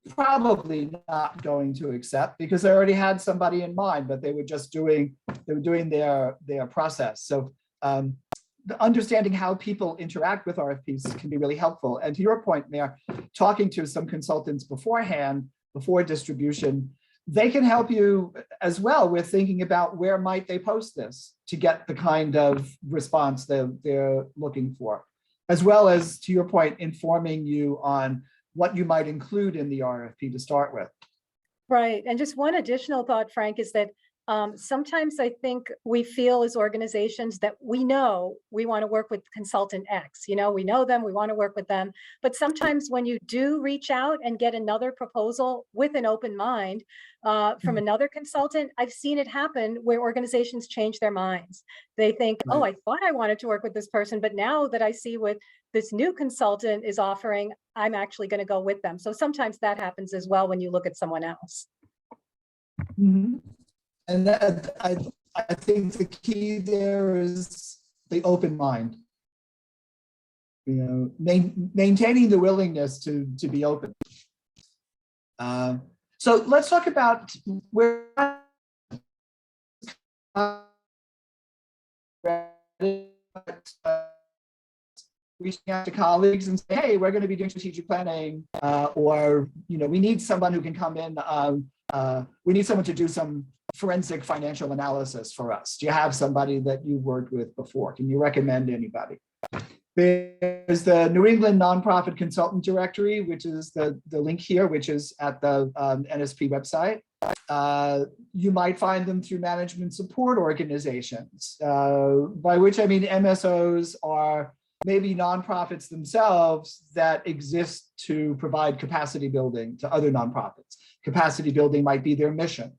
probably not going to accept because they already had somebody in mind, but they were doing their process. So the understanding how people interact with RFPs can be really helpful. And to your point, Mayor, talking to some consultants beforehand, before distribution, they can help you as well with thinking about where might they post this to get the kind of response that they're looking for, as well as, to your point, informing you on what you might include in the RFP to start with. Right. And just one additional thought, Frank, is that sometimes I think we feel as organizations that we know we want to work with consultant X, we know them, we want to work with them. But sometimes when you do reach out and get another proposal with an open mind from another consultant, I've seen it happen where organizations change their minds. They think, oh, I thought I wanted to work with this person, but now that I see what this new consultant is offering, I'm actually going to go with them. So sometimes that happens as well when you look at someone else. Mm-hmm. And that, I think the key there is the open mind. Maintaining the willingness to be open. So let's talk about where reaching out to colleagues and say, hey, we're going to be doing strategic planning, or we need someone who can come in. We need someone to do some forensic financial analysis for us. Do you have somebody that you worked with before? Can you recommend anybody? There's the New England Nonprofit Consultant Directory, which is the link here, which is at the NSP website. You might find them through management support organizations, by which I mean MSOs are maybe nonprofits themselves that exist to provide capacity building to other nonprofits. Capacity building might be their mission.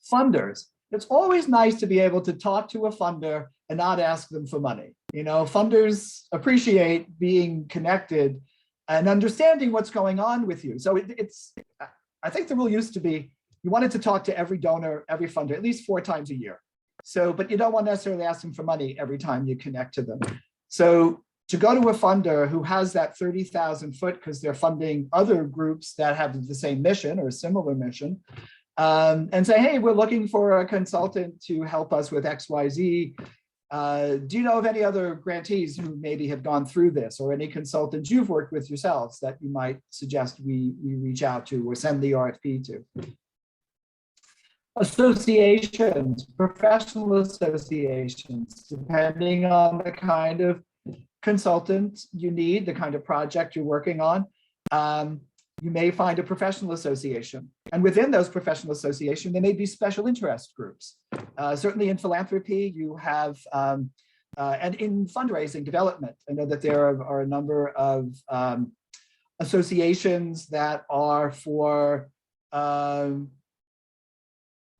Funders, it's always nice to be able to talk to a funder and not ask them for money. Funders appreciate being connected and understanding what's going on with you. So I think the rule used to be, you wanted to talk to every donor, every funder, at least 4 times a year. So, but you don't want to necessarily ask them for money every time you connect to them. So to go to a funder who has that 30,000 foot, because they're funding other groups that have the same mission or a similar mission, and say, hey, we're looking for a consultant to help us with XYZ. Do you know of any other grantees who maybe have gone through this, or any consultants you've worked with yourselves that you might suggest we reach out to or send the RFP to? Associations, professional associations, depending on the kind of consultant you need, the kind of project you're working on. You may find a professional association. And within those professional associations, there may be special interest groups. Certainly in philanthropy, you have, and in fundraising development, I know that there are a number of associations that are for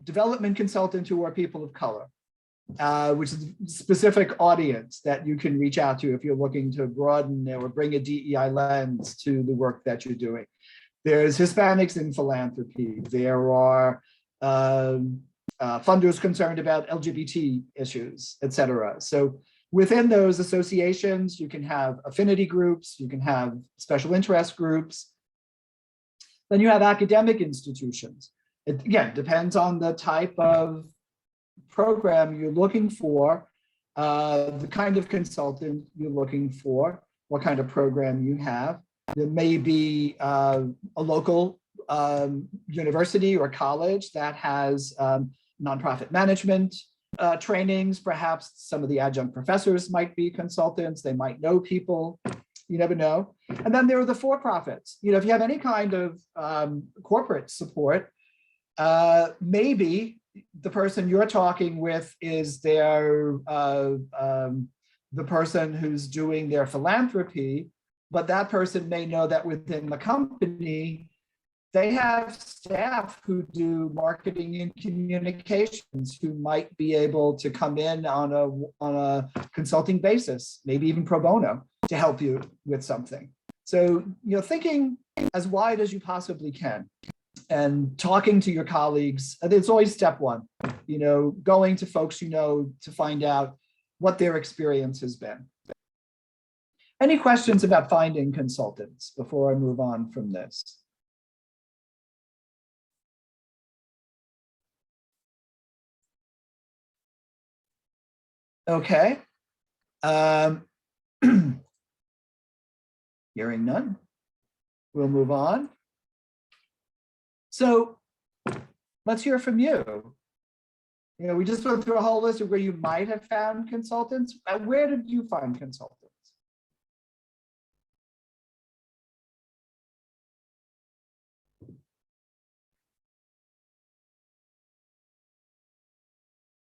development consultants who are people of color, which is a specific audience that you can reach out to if you're looking to broaden or bring a DEI lens to the work that you're doing. There's Hispanics in philanthropy. There are funders concerned about LGBT issues, et cetera. So within those associations, you can have affinity groups, you can have special interest groups. Then you have academic institutions. It, again, depends on the type of program you're looking for, the kind of consultant you're looking for, what kind of program you have. There may be a local university or college that has nonprofit management trainings. Perhaps some of the adjunct professors might be consultants. They might know people. You never know. And then there are the for-profits. You know, if you have any kind of corporate support, maybe the person you're talking with is their the person who's doing their philanthropy, but that person may know that within the company, they have staff who do marketing and communications who might be able to come in on a consulting basis, maybe even pro bono, to help you with something. So, you know, thinking as wide as you possibly can and talking to your colleagues, it's always step one, you know, going to folks you know to find out what their experience has been. Any questions about finding consultants before I move on from this? Okay. Hearing none, we'll move on. So let's hear from you. You know, we just went through a whole list of where you might have found consultants. Where did you find consultants?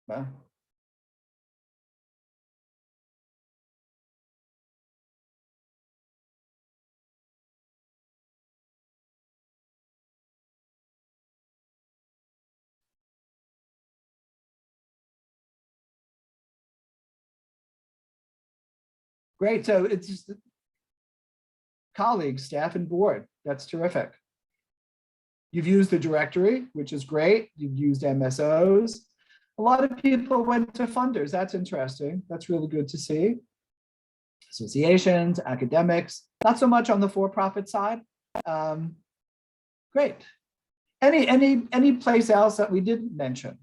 Well, great. So it's just colleagues, staff, and board. That's terrific. You've used the directory, which is great. You've used MSOs. A lot of people went to funders. That's interesting. That's really good to see. Associations, academics, not so much on the for-profit side. Great. Any place else that we didn't mention?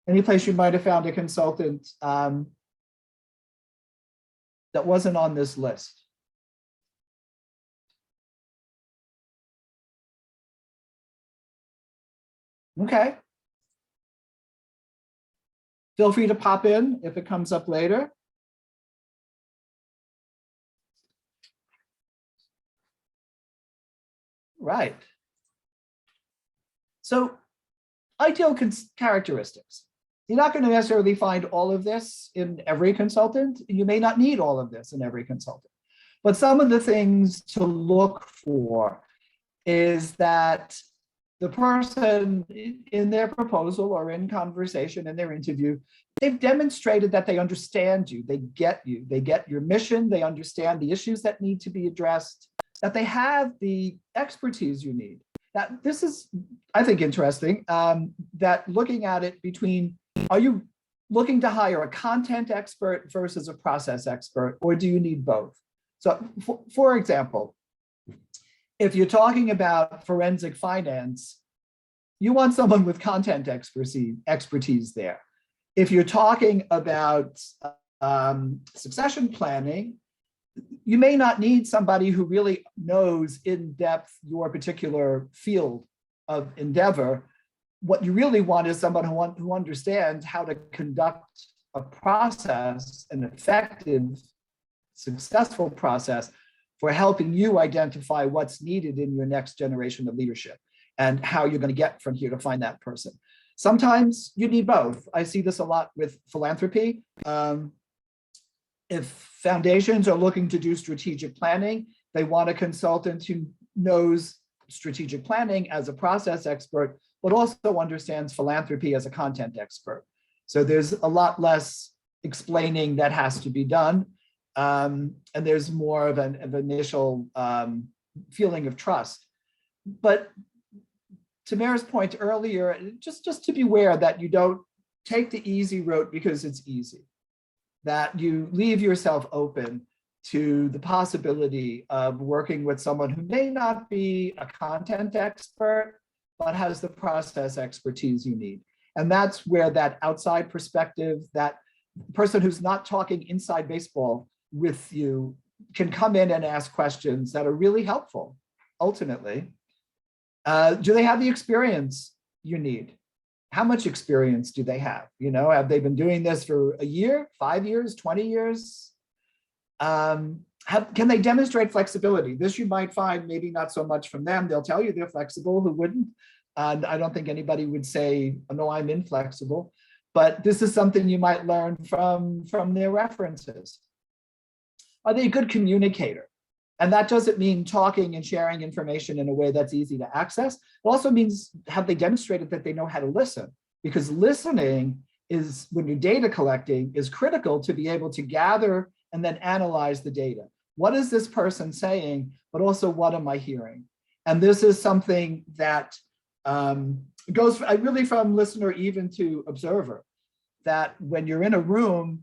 Any place you might have found a consultant that wasn't on this list? Okay. Feel free to pop in if it comes up later. Right. So ideal characteristics. You're not going to necessarily find all of this in every consultant. You may not need all of this in every consultant. But some of the things to look for is that the person in their proposal or in conversation in their interview, they've demonstrated that they understand you, they get your mission, they understand the issues that need to be addressed, that they have the expertise you need. That this is, I think, interesting, that looking at it between, are you looking to hire a content expert versus a process expert, or do you need both? So for example, if you're talking about forensic finance, you want someone with content expertise there. If you're talking about succession planning, you may not need somebody who really knows in depth your particular field of endeavor. What you really want is someone who understands how to conduct a process, an effective, successful process for helping you identify what's needed in your next generation of leadership and how you're going to get from here to find that person. Sometimes you need both. I see this a lot with philanthropy. If foundations are looking to do strategic planning, they want a consultant who knows strategic planning as a process expert, but also understands philanthropy as a content expert. So there's a lot less explaining that has to be done. And there's more of an initial feeling of trust. But to Mayor's point earlier, just to beware that you don't take the easy route because it's easy, that you leave yourself open to the possibility of working with someone who may not be a content expert, but has the process expertise you need. And that's where that outside perspective, that person who's not talking inside baseball with you can come in and ask questions that are really helpful, ultimately. Do they have the experience you need? How much experience do they have? You know, have they been doing this for a year, 5 years, 20 years? Can they demonstrate flexibility? This you might find maybe not so much from them. They'll tell you they're flexible, who wouldn't? And I don't think anybody would say, oh, no, I'm inflexible. But this is something you might learn from their references. Are they a good communicator? And that doesn't mean talking and sharing information in a way that's easy to access. It also means, have they demonstrated that they know how to listen? Because listening is, when you're data collecting, is critical to be able to gather and then analyze the data. What is this person saying, but also what am I hearing? And this is something that goes really from listener even to observer, that when you're in a room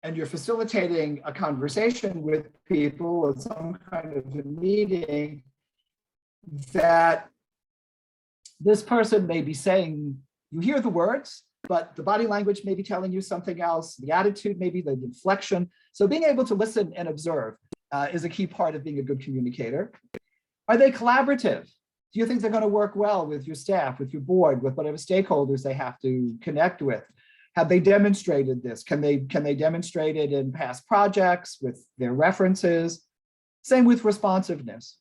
and you're facilitating a conversation with people or some kind of a meeting, that this person may be saying, you hear the words, but the body language may be telling you something else, the attitude, maybe the inflection. So being able to listen and observe is a key part of being a good communicator. Are they collaborative? Do you think they're going to work well with your staff, with your board, with whatever stakeholders they have to connect with? Have they demonstrated this? Can they demonstrate it in past projects with their references? Same with responsiveness.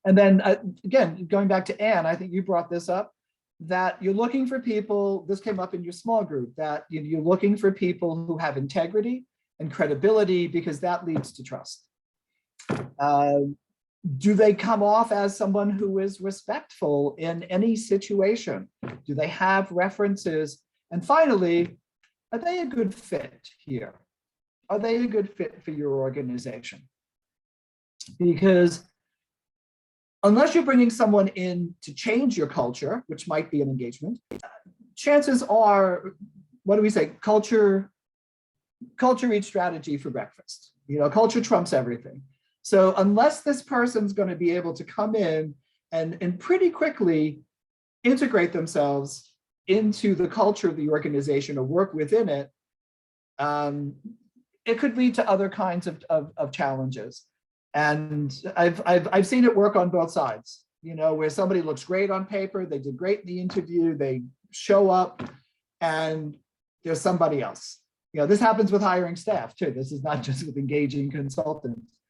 And then again, going back to Anne, I think you brought this up, that you're looking for people, this came up in your small group, that you're looking for people who have integrity and credibility, because that leads to trust. Do they come off as someone who is respectful in any situation? Do they have references? And finally, are they a good fit here? Are they a good fit for your organization? Because unless you're bringing someone in to change your culture, which might be an engagement, chances are, what do we say? Culture eats strategy for breakfast. You know, culture trumps everything. So unless this person's going to be able to come in and pretty quickly integrate themselves into the culture of the organization or work within it, it could lead to other kinds of challenges. And I've seen it work on both sides, you know, where somebody looks great on paper, they did great in the interview, they show up and there's somebody else. You know, this happens with hiring staff too. This is not just with engaging consultants,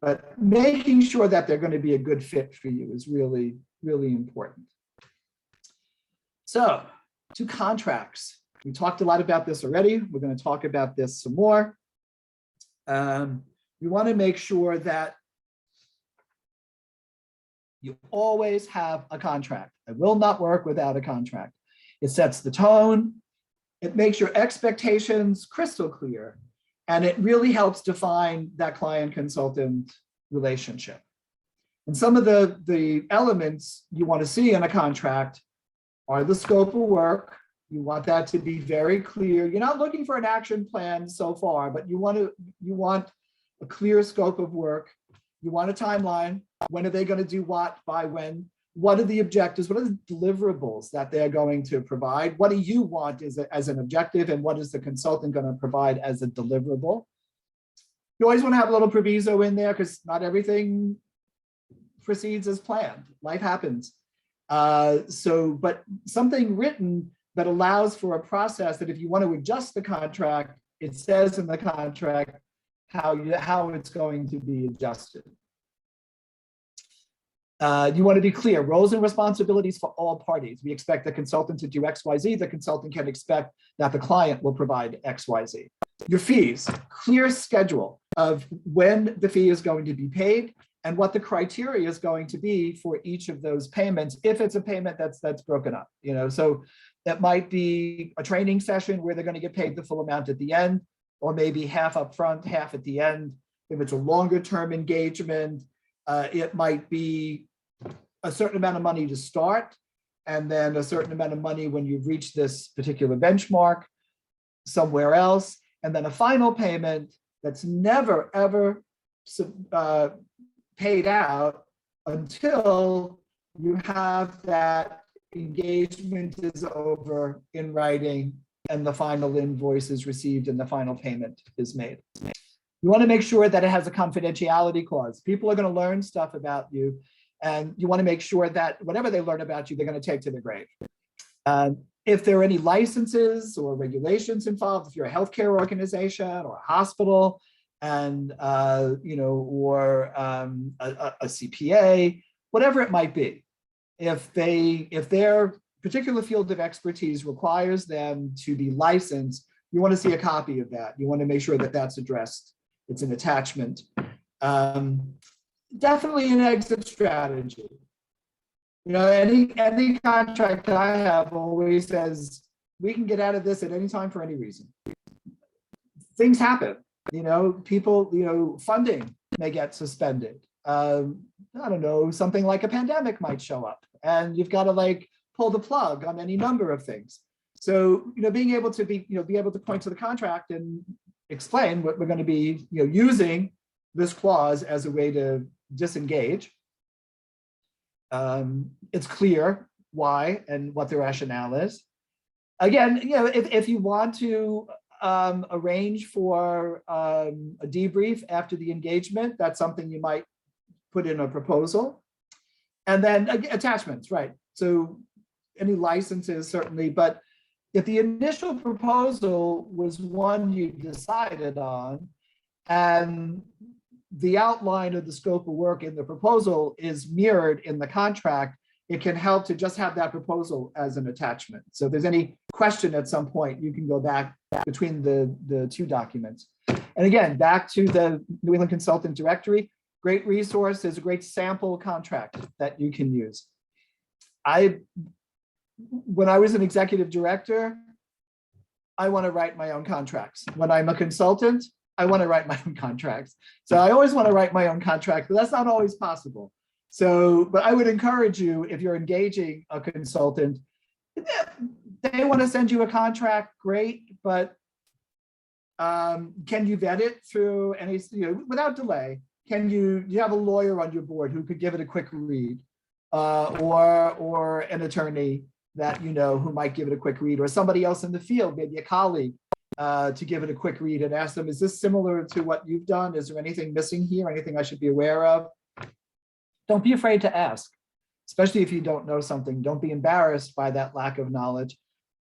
but making sure that they're going to be a good fit for you is really, really important. So, to contracts. We talked a lot about this already. We're going to talk about this some more. We want to make sure that you always have a contract. It will not work without a contract. It sets the tone. It makes your expectations crystal clear. And it really helps define that client-consultant relationship. And some of the elements you want to see in a contract are the scope of work. You want that to be very clear. You're not looking for an action plan so far, but you want a clear scope of work. You want a timeline. When are they going to do what, by when? What are the objectives? What are the deliverables that they're going to provide? What do you want as an objective, and what is the consultant going to provide as a deliverable? You always want to have a little proviso in there because not everything proceeds as planned. Life happens. But something written that allows for a process that if you want to adjust the contract, it says in the contract how it's going to be adjusted. You want to be clear, roles and responsibilities for all parties. We expect the consultant to do X, Y, Z. The consultant can expect that the client will provide X, Y, Z. Your fees, clear schedule of when the fee is going to be paid and what the criteria is going to be for each of those payments, if it's a payment that's broken up. You know, so that might be a training session where they're going to get paid the full amount at the end, or maybe half up front, half at the end. If it's a longer term engagement, it might be a certain amount of money to start, and then a certain amount of money when you've reached this particular benchmark somewhere else, and then a final payment that's never, ever paid out until you have that engagement is over in writing and the final invoice is received and the final payment is made. You want to make sure that it has a confidentiality clause. People are going to learn stuff about you, and you want to make sure that whatever they learn about you, they're going to take to the grave. If there are any licenses or regulations involved, if you're a healthcare organization or a hospital, and or a CPA, whatever it might be, if their particular field of expertise requires them to be licensed, you want to see a copy of that. You want to make sure that that's addressed. It's an attachment. Definitely an exit strategy. Any contract I have always says we can get out of this at any time for any reason. Things happen. People, funding may get suspended. I don't know, something like a pandemic might show up, and you've got to pull the plug on any number of things. So, being able to be able to point to the contract and explain what we're going to be, using this clause as a way to disengage. It's clear why and what the rationale is. Again, if you want to arrange for a debrief after the engagement, that's something you might put in a proposal. And then attachments, right? So any licenses certainly, but if the initial proposal was one you decided on, and the outline of the scope of work in the proposal is mirrored in the contract, it can help to just have that proposal as an attachment. So if there's any question at some point, you can go back between the two documents. And again, back to the New England Consultant Directory, great resource. There's a great sample contract that you can use. When I was an executive director, I want to write my own contracts. When I'm a consultant, I want to write my own contracts. So I always want to write my own contract, but that's not always possible. So, but I would encourage you, if you're engaging a consultant, they want to send you a contract, great, but can you vet it through any, without delay? Can you have a lawyer on your board who could give it a quick read, or an attorney that who might give it a quick read, or somebody else in the field, maybe a colleague, to give it a quick read and ask them, is this similar to what you've done? Is there anything missing here? Anything I should be aware of? Don't be afraid to ask, especially if you don't know something. Don't be embarrassed by that lack of knowledge,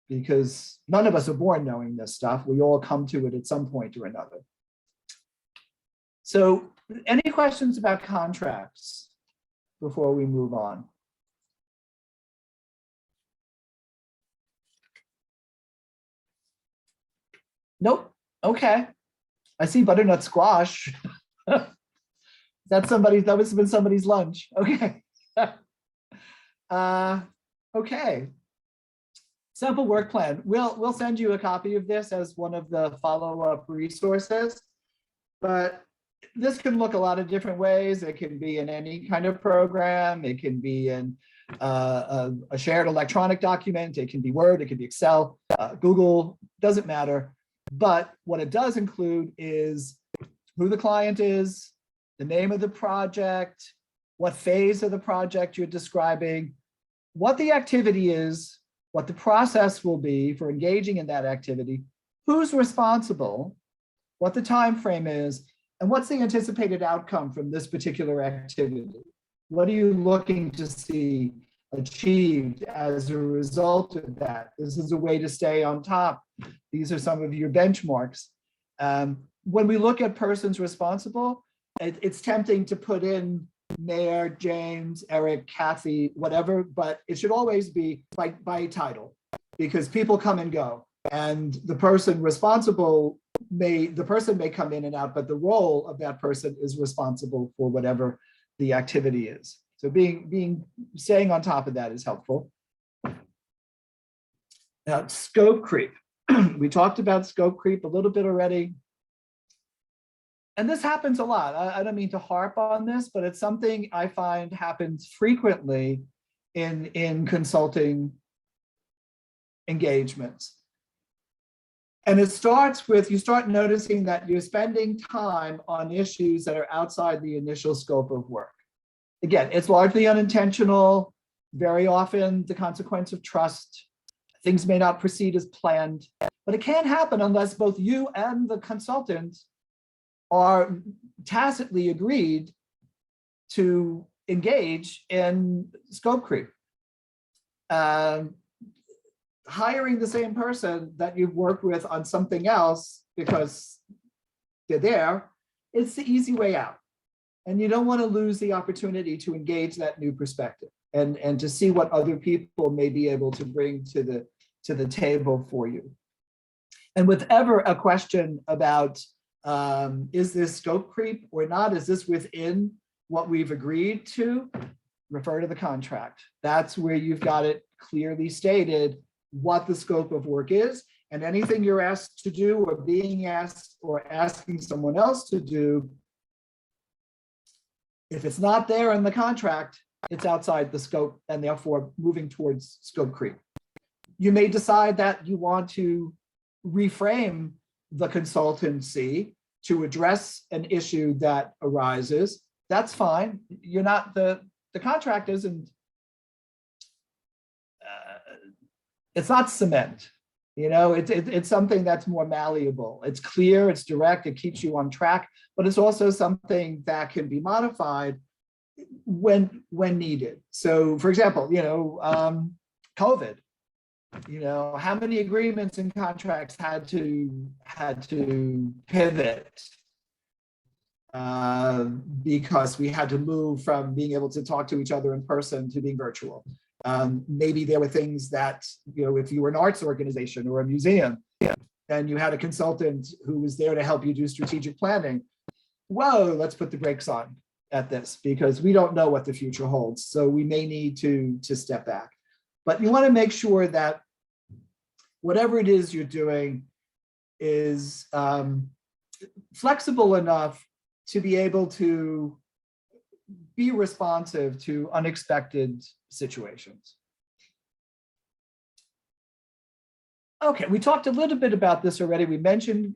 because none of us are born knowing this stuff. We all come to it at some point or another. So any questions about contracts before we move on? Nope. Okay. I see butternut squash. That must have been somebody's lunch. Okay. Okay. Sample work plan. We'll send you a copy of this as one of the follow-up resources, but this can look a lot of different ways. It can be in any kind of program. It can be in a shared electronic document. It can be Word. It can be Excel, Google, doesn't matter. But what it does include is who the client is, the name of the project, what phase of the project you're describing, what the activity is, what the process will be for engaging in that activity, who's responsible, what the time frame is, and what's the anticipated outcome from this particular activity. What are you looking to see achieved as a result of that? This is a way to stay on top. These are some of your benchmarks. When we look at persons responsible, it's tempting to put in Mayor, James, Eric, Kathy, whatever, but it should always be by title, because people come and go, and the person responsible may come in and out, but the role of that person is responsible for whatever the activity is. So staying on top of that is helpful. Now, scope creep. We talked about scope creep a little bit already. and this happens a lot. I don't mean to harp on this, but it's something I find happens frequently in consulting engagements. And it starts with, you start noticing that you're spending time on issues that are outside the initial scope of work. Again, it's largely unintentional, very often the consequence of trust. Things may not proceed as planned, but it can't happen unless both you and the consultant are tacitly agreed to engage in scope creep. Hiring the same person that you've worked with on something else because they're there, it's the easy way out. And you don't want to lose the opportunity to engage that new perspective and to see what other people may be able to bring to the table for you. And with ever a question about, is this scope creep or not? Is this within what we've agreed to? Refer to the contract. That's where you've got it clearly stated what the scope of work is, and anything you're asked to do or being asked or asking someone else to do, if it's not there in the contract, it's outside the scope and therefore moving towards scope creep. You may decide that you want to reframe the consultancy to address an issue that arises. That's fine. You're not, the contract isn't, it's not cement, you know, it's something that's more malleable. It's clear, it's direct, it keeps you on track, but it's also something that can be modified when needed. So for example, you know, COVID, you know, how many agreements and contracts had to pivot because we had to move from being able to talk to each other in person to being virtual. Maybe there were things that, you know, if you were an arts organization or a museum, and you had a consultant who was there to help you do strategic planning, whoa, let's put the brakes on at this because we don't know what the future holds. So we may need to step back. But you want to make sure that whatever it is you're doing is flexible enough to be able to be responsive to unexpected situations. Okay, we talked a little bit about this already. We mentioned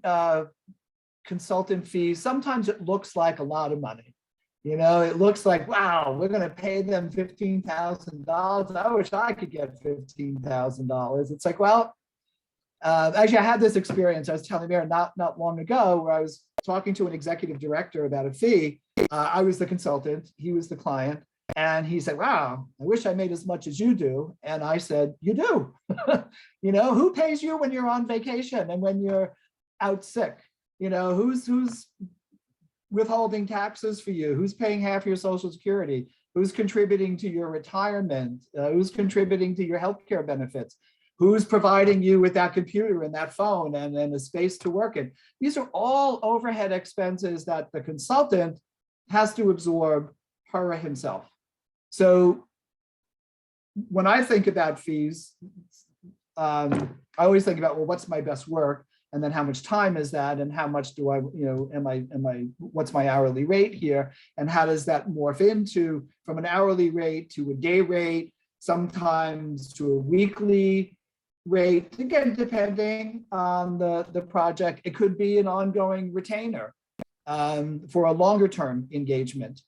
consultant fees. Sometimes it looks like a lot of money. You know, it looks like, wow, we're going to pay them $15,000. I wish I could get $15,000. It's like, well, actually, I had this experience. I was telling Mary not long ago where I was talking to an executive director about a fee. I was the consultant, he was the client, and he said, wow, I wish I made as much as you do. And I said, you do. You know, who pays you when you're on vacation and when you're out sick? You know, who's withholding taxes for you? Who's paying half your Social Security? Who's contributing to your retirement? Who's contributing to your healthcare benefits? Who's providing you with that computer and that phone and a space to work in? These are all overhead expenses that the consultant has to absorb her or himself. So when I think about fees, I always think about, well, what's my best work? And then how much time is that? And how much do I, you know, what's my hourly rate here? And how does that morph into from an hourly rate to a day rate, sometimes to a weekly rate, again, depending on the project. It could be an ongoing retainer for a longer term engagement.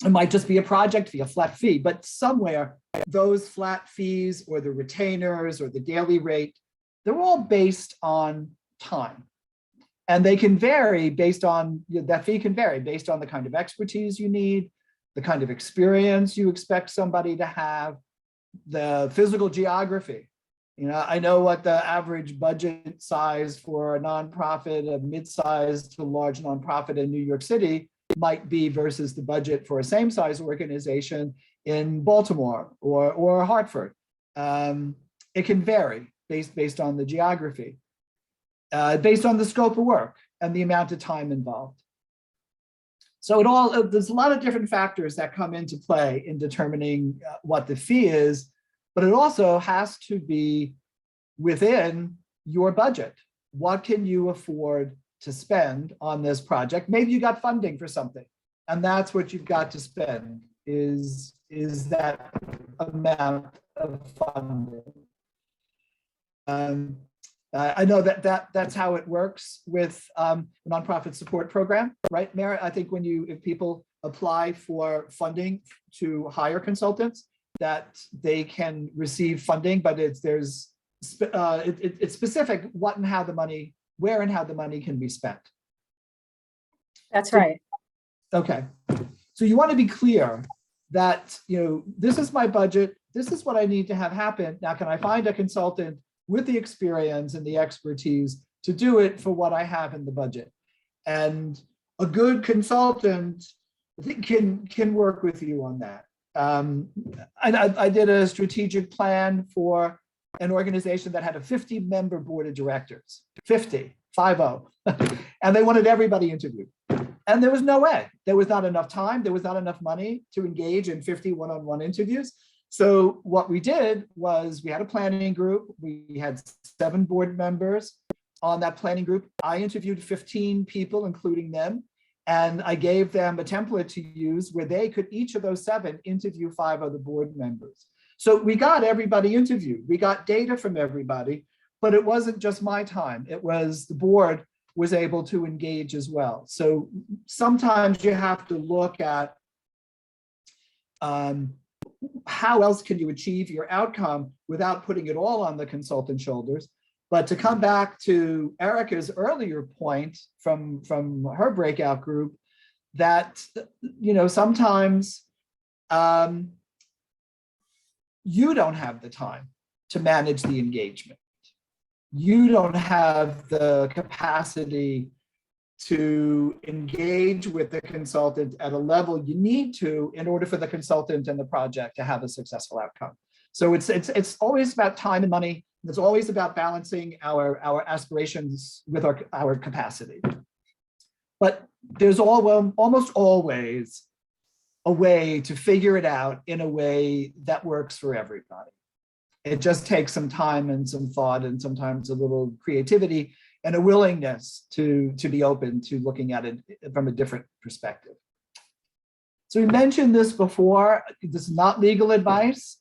It might just be a project fee, a flat fee, but somewhere those flat fees or the retainers or the daily rate, they're all based on time. And they can vary based on, that fee can vary based on the kind of expertise you need, the kind of experience you expect somebody to have, the physical geography. You know, I know what the average budget size for a nonprofit, a mid-sized to large nonprofit in New York City might be versus the budget for a same size organization in Baltimore or Hartford. It can vary based on the geography, based on the scope of work and the amount of time involved. So there's a lot of different factors that come into play in determining what the fee is, but it also has to be within your budget. What can you afford to spend on this project. Maybe you got funding for something, and that's what you've got to spend is that amount of funding. I know that's how it works with the nonprofit support program, right, Mary? I think if people apply for funding to hire consultants, that they can receive funding, but it's specific what and how the money, where and how the money can be spent. That's right. Okay, so you want to be clear that, this is my budget, this is what I need to have happen. Now, can I find a consultant with the experience and the expertise to do it for what I have in the budget? And a good consultant, I think, can work with you on that. I did a strategic plan for an organization that had a 50-member board of directors, 50, and they wanted everybody interviewed. And there was no way. There was not enough time. There was not enough money to engage in 50 one-on-one interviews. So what we did was we had a planning group. We had 7 board members on that planning group. I interviewed 15 people, including them. And I gave them a template to use where they could, each of those 7, interview 5 other board members. So we got everybody interviewed. We got data from everybody, but it wasn't just my time. It was the board was able to engage as well. So sometimes you have to look at how else can you achieve your outcome without putting it all on the consultant's shoulders. But to come back to Erika's earlier point from her breakout group, that sometimes you don't have the time to manage the engagement. You don't have the capacity to engage with the consultant at a level you need to in order for the consultant and the project to have a successful outcome. So it's always about time and money. It's always about balancing our aspirations with our capacity. But there's almost always a way to figure it out in a way that works for everybody. It just takes some time and some thought and sometimes a little creativity and a willingness to be open to looking at it from a different perspective. So we mentioned this before. This is not legal advice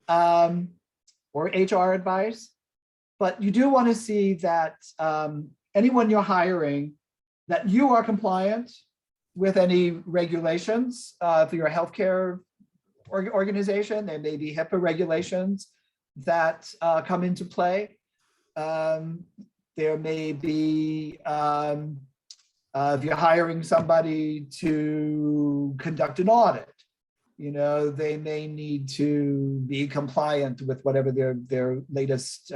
or HR advice, but you do want to see that anyone you're hiring, that you are compliant with any regulations for your healthcare organization. There may be HIPAA regulations that come into play. There may be, if you're hiring somebody to conduct an audit, they may need to be compliant with whatever their latest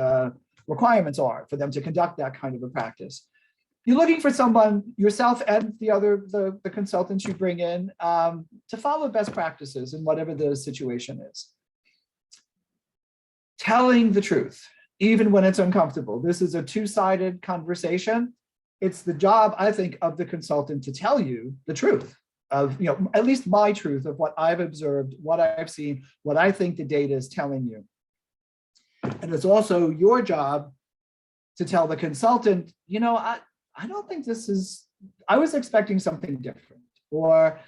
requirements are for them to conduct that kind of a practice. You're looking for someone, yourself and the consultants you bring in, to follow best practices in whatever the situation is. Telling the truth, even when it's uncomfortable. This is a two-sided conversation. It's the job, I think, of the consultant to tell you the truth of, at least my truth of what I've observed, what I've seen, what I think the data is telling you. And it's also your job to tell the consultant, I don't think this is, I was expecting something different, or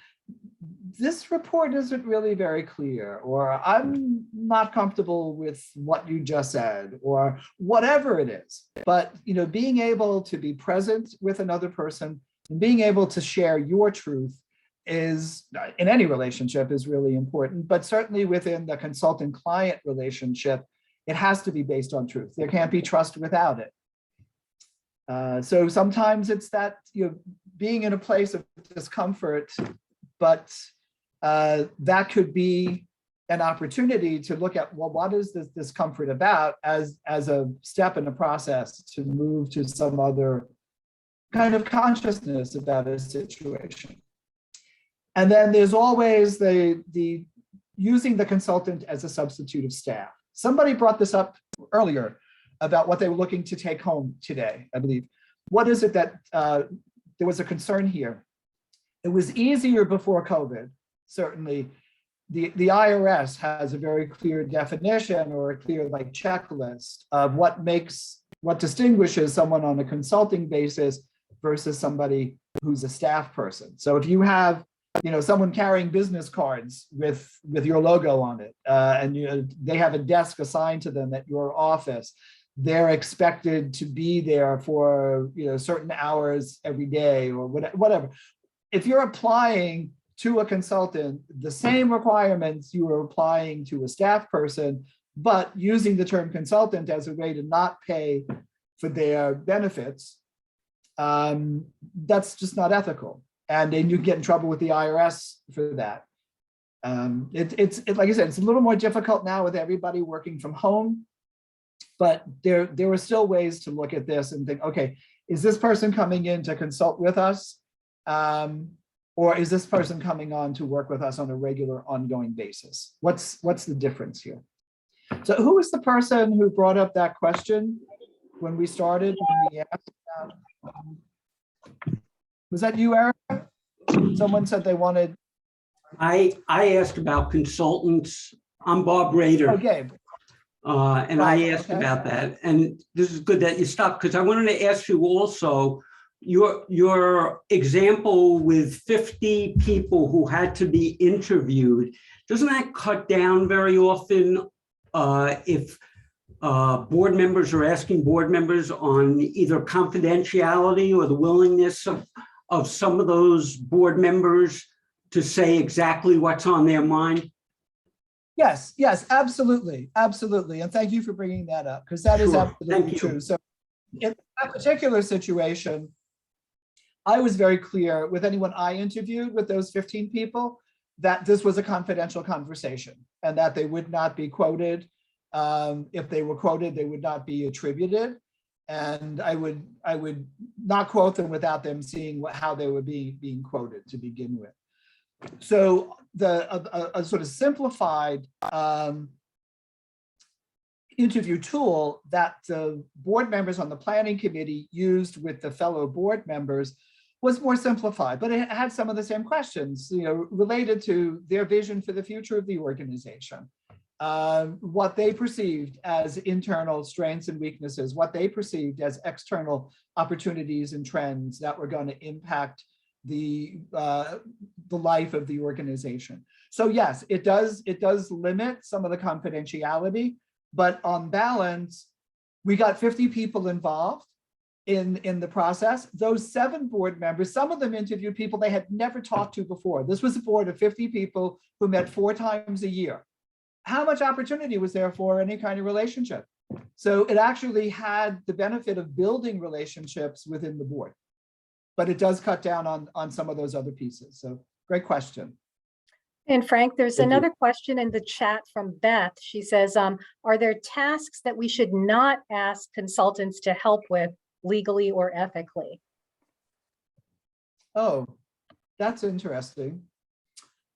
this report isn't really very clear, or I'm not comfortable with what you just said, or whatever it is. But being able to be present with another person and being able to share your truth is, in any relationship, is really important. But certainly within the consultant-client relationship, it has to be based on truth. There can't be trust without it. So sometimes it's that being in a place of discomfort, but that could be an opportunity to look at, well, what is this discomfort about as a step in the process to move to some other kind of consciousness about a situation. And then there's always the using the consultant as a substitute of staff. Somebody brought this up earlier about what they were looking to take home today, I believe. What is it that there was a concern here? It was easier before COVID, certainly. The IRS has a very clear definition or a clear checklist of what distinguishes someone on a consulting basis versus somebody who's a staff person. So if you have, someone carrying business cards with your logo on it, and they have a desk assigned to them at your office, they're expected to be there for certain hours every day or whatever. If you're applying to a consultant the same requirements you are applying to a staff person, but using the term consultant as a way to not pay for their benefits, that's just not ethical. And then you get in trouble with the IRS for that. It's like I said, it's a little more difficult now with everybody working from home, but there are still ways to look at this and think, okay, is this person coming in to consult with us? Or is this person coming on to work with us on a regular ongoing basis? What's the difference here? So who was the person who brought up that question when we started? When we asked about, was that you, Erika? Someone said they wanted. I asked about consultants. I'm Bob Rader. Okay. And I asked about that. And this is good that you stopped, because I wanted to ask you also, your example with 50 people who had to be interviewed, doesn't that cut down very often if board members are asking board members on either confidentiality or the willingness of some of those board members to say exactly what's on their mind? Yes, absolutely. And thank you for bringing that up, because that is absolutely true. So in that particular situation, I was very clear with anyone I interviewed with those 15 people that this was a confidential conversation and that they would not be quoted. If they were quoted, they would not be attributed. And I would not quote them without them seeing how they were being quoted to begin with. So a sort of simplified interview tool that the board members on the planning committee used with the fellow board members was more simplified, but it had some of the same questions, related to their vision for the future of the organization, what they perceived as internal strengths and weaknesses, what they perceived as external opportunities and trends that were going to impact the life of the organization. So yes, it does limit some of the confidentiality, but on balance, we got 50 people involved in the process. Those 7 board members, some of them interviewed people they had never talked to before. This was a board of 50 people who met 4 times a year. How much opportunity was there for any kind of relationship? So it actually had the benefit of building relationships within the board, but it does cut down on some of those other pieces. So great question. And Frank, there's Thank you. another question in the chat from Beth. She says, are there tasks that we should not ask consultants to help with legally or ethically? Oh, that's interesting.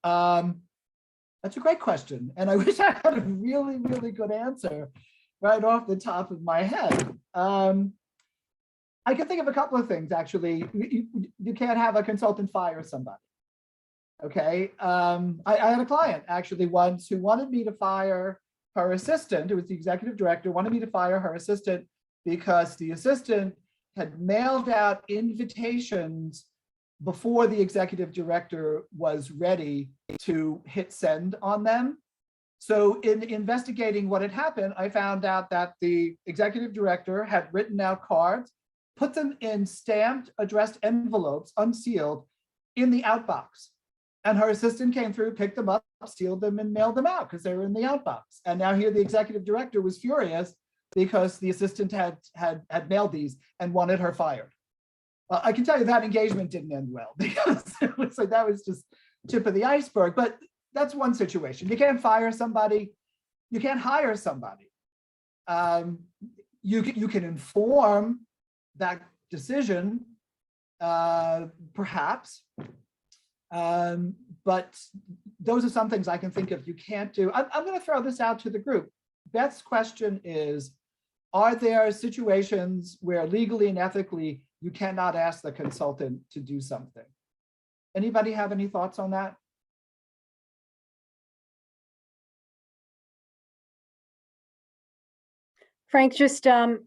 That's a great question. And I wish I had a really, really good answer right off the top of my head. I can think of a couple of things, actually. You can't have a consultant fire somebody. Okay. I had a client actually once who wanted me to fire her assistant, who was the executive director, wanted me to fire her assistant because the assistant had mailed out invitations before the executive director was ready to hit send on them. So in investigating what had happened, I found out that the executive director had written out cards, put them in stamped, addressed envelopes, unsealed, in the outbox. And her assistant came through, picked them up, sealed them, and mailed them out because they were in the outbox. And now here the executive director was furious because the assistant had mailed these and wanted her fired. I can tell you that engagement didn't end well because it was like that was just tip of the iceberg. But that's one situation. You can't fire somebody. You can't hire somebody. You can inform that decision, perhaps. But those are some things I can think of you can't do. I'm going to throw this out to the group. Beth's question is, are there situations where legally and ethically you cannot ask the consultant to do something? Anybody have any thoughts on that? Frank, just, I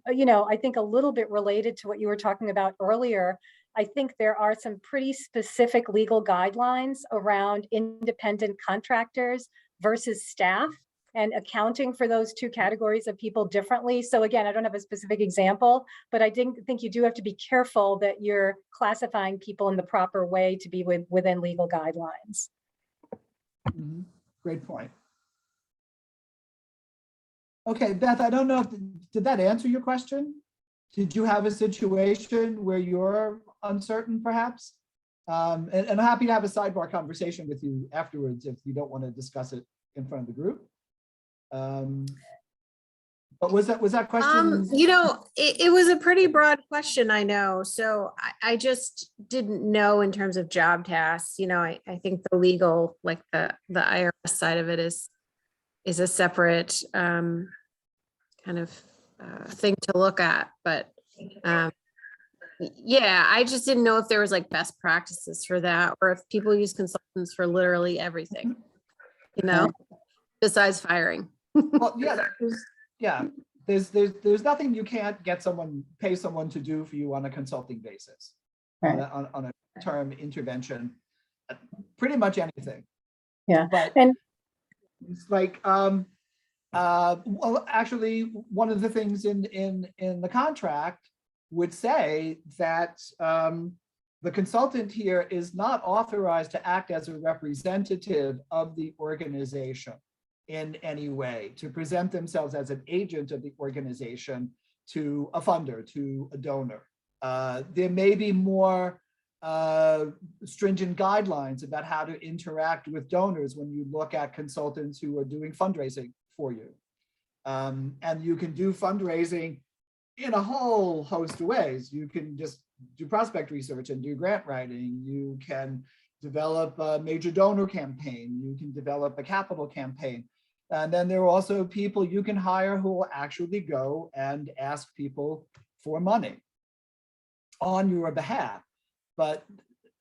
think a little bit related to what you were talking about earlier, I think there are some pretty specific legal guidelines around independent contractors versus staff and accounting for those two categories of people differently. So again, I don't have a specific example, but I think you do have to be careful that you're classifying people in the proper way to be within legal guidelines. Mhm. Great point. Okay, Beth, I don't know if, did that answer your question? Did you have a situation where you're uncertain perhaps? And I'm happy to have a sidebar conversation with you afterwards if you don't want to discuss it in front of the group. But was that question? You know, it was a pretty broad question, I know. So I just didn't know in terms of job tasks, you know, I think the legal, like the IRS side of it is a separate kind of thing to look at. But yeah, I just didn't know if there was like best practices for that, or if people use consultants for literally everything, you know, besides firing. Well, yeah, there's nothing you can't pay someone to do for you on a consulting basis, Right. on a term intervention, pretty much anything. Yeah, But and it's like, well, actually, one of the things in the contract would say that the consultant here is not authorized to act as a representative of the organization in any way, to present themselves as an agent of the organization to a funder, to a donor. There may be more stringent guidelines about how to interact with donors when you look at consultants who are doing fundraising for you. And you can do fundraising in a whole host of ways. You can just do prospect research and do grant writing. You can develop a major donor campaign. You can develop a capital campaign. And then there are also people you can hire who will actually go and ask people for money on your behalf. But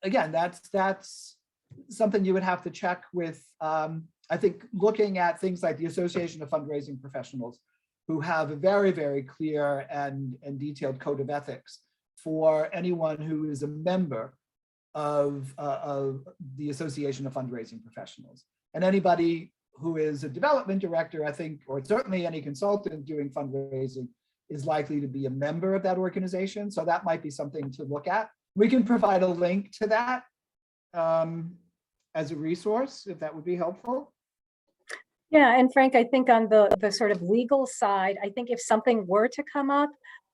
again, that's something you would have to check with, I think, looking at things like the Association of Fundraising Professionals, who have a very, very clear and detailed code of ethics for anyone who is a member of the Association of Fundraising Professionals. And anybody who is a development director, I think, or certainly any consultant doing fundraising, is likely to be a member of that organization. So that might be something to look at. We can provide a link to that as a resource, if that would be helpful. yeah, and Frank, I think on the sort of legal side, I think if something were to come up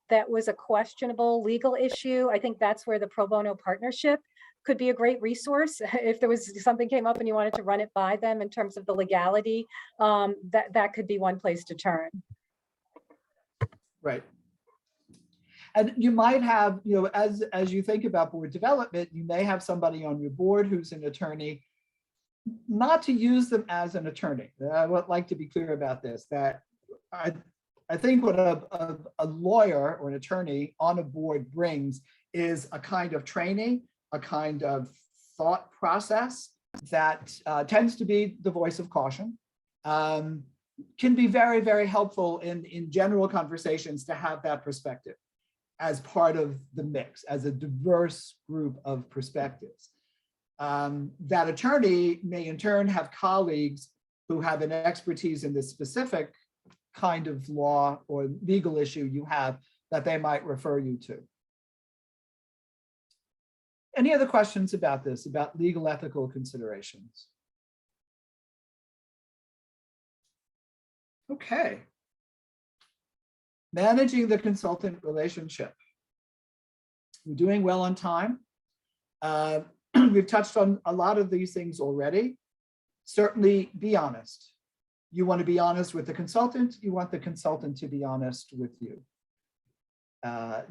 that was a questionable legal issue, I think that's where the pro bono partnership could be a great resource. If there was something came up and you wanted to run it by them in terms of the legality, that could be one place to turn. Right. And you might have, you know, as you think about board development, you may have somebody on your board who's an attorney, not to use them as an attorney. I would like to be clear about this, that I think what a lawyer or an attorney on a board brings is a kind of training, a kind of thought process that tends to be the voice of caution, can be very, very helpful in general conversations to have that perspective as part of the mix, as a diverse group of perspectives. That attorney may in turn have colleagues who have an expertise in this specific kind of law or legal issue you have that they might refer you to. Any other questions about this, about legal ethical considerations? Okay. Managing the consultant relationship. We're doing well on time. We've touched on a lot of these things already. Certainly be honest. You want to be honest with the consultant. You want the consultant to be honest with you.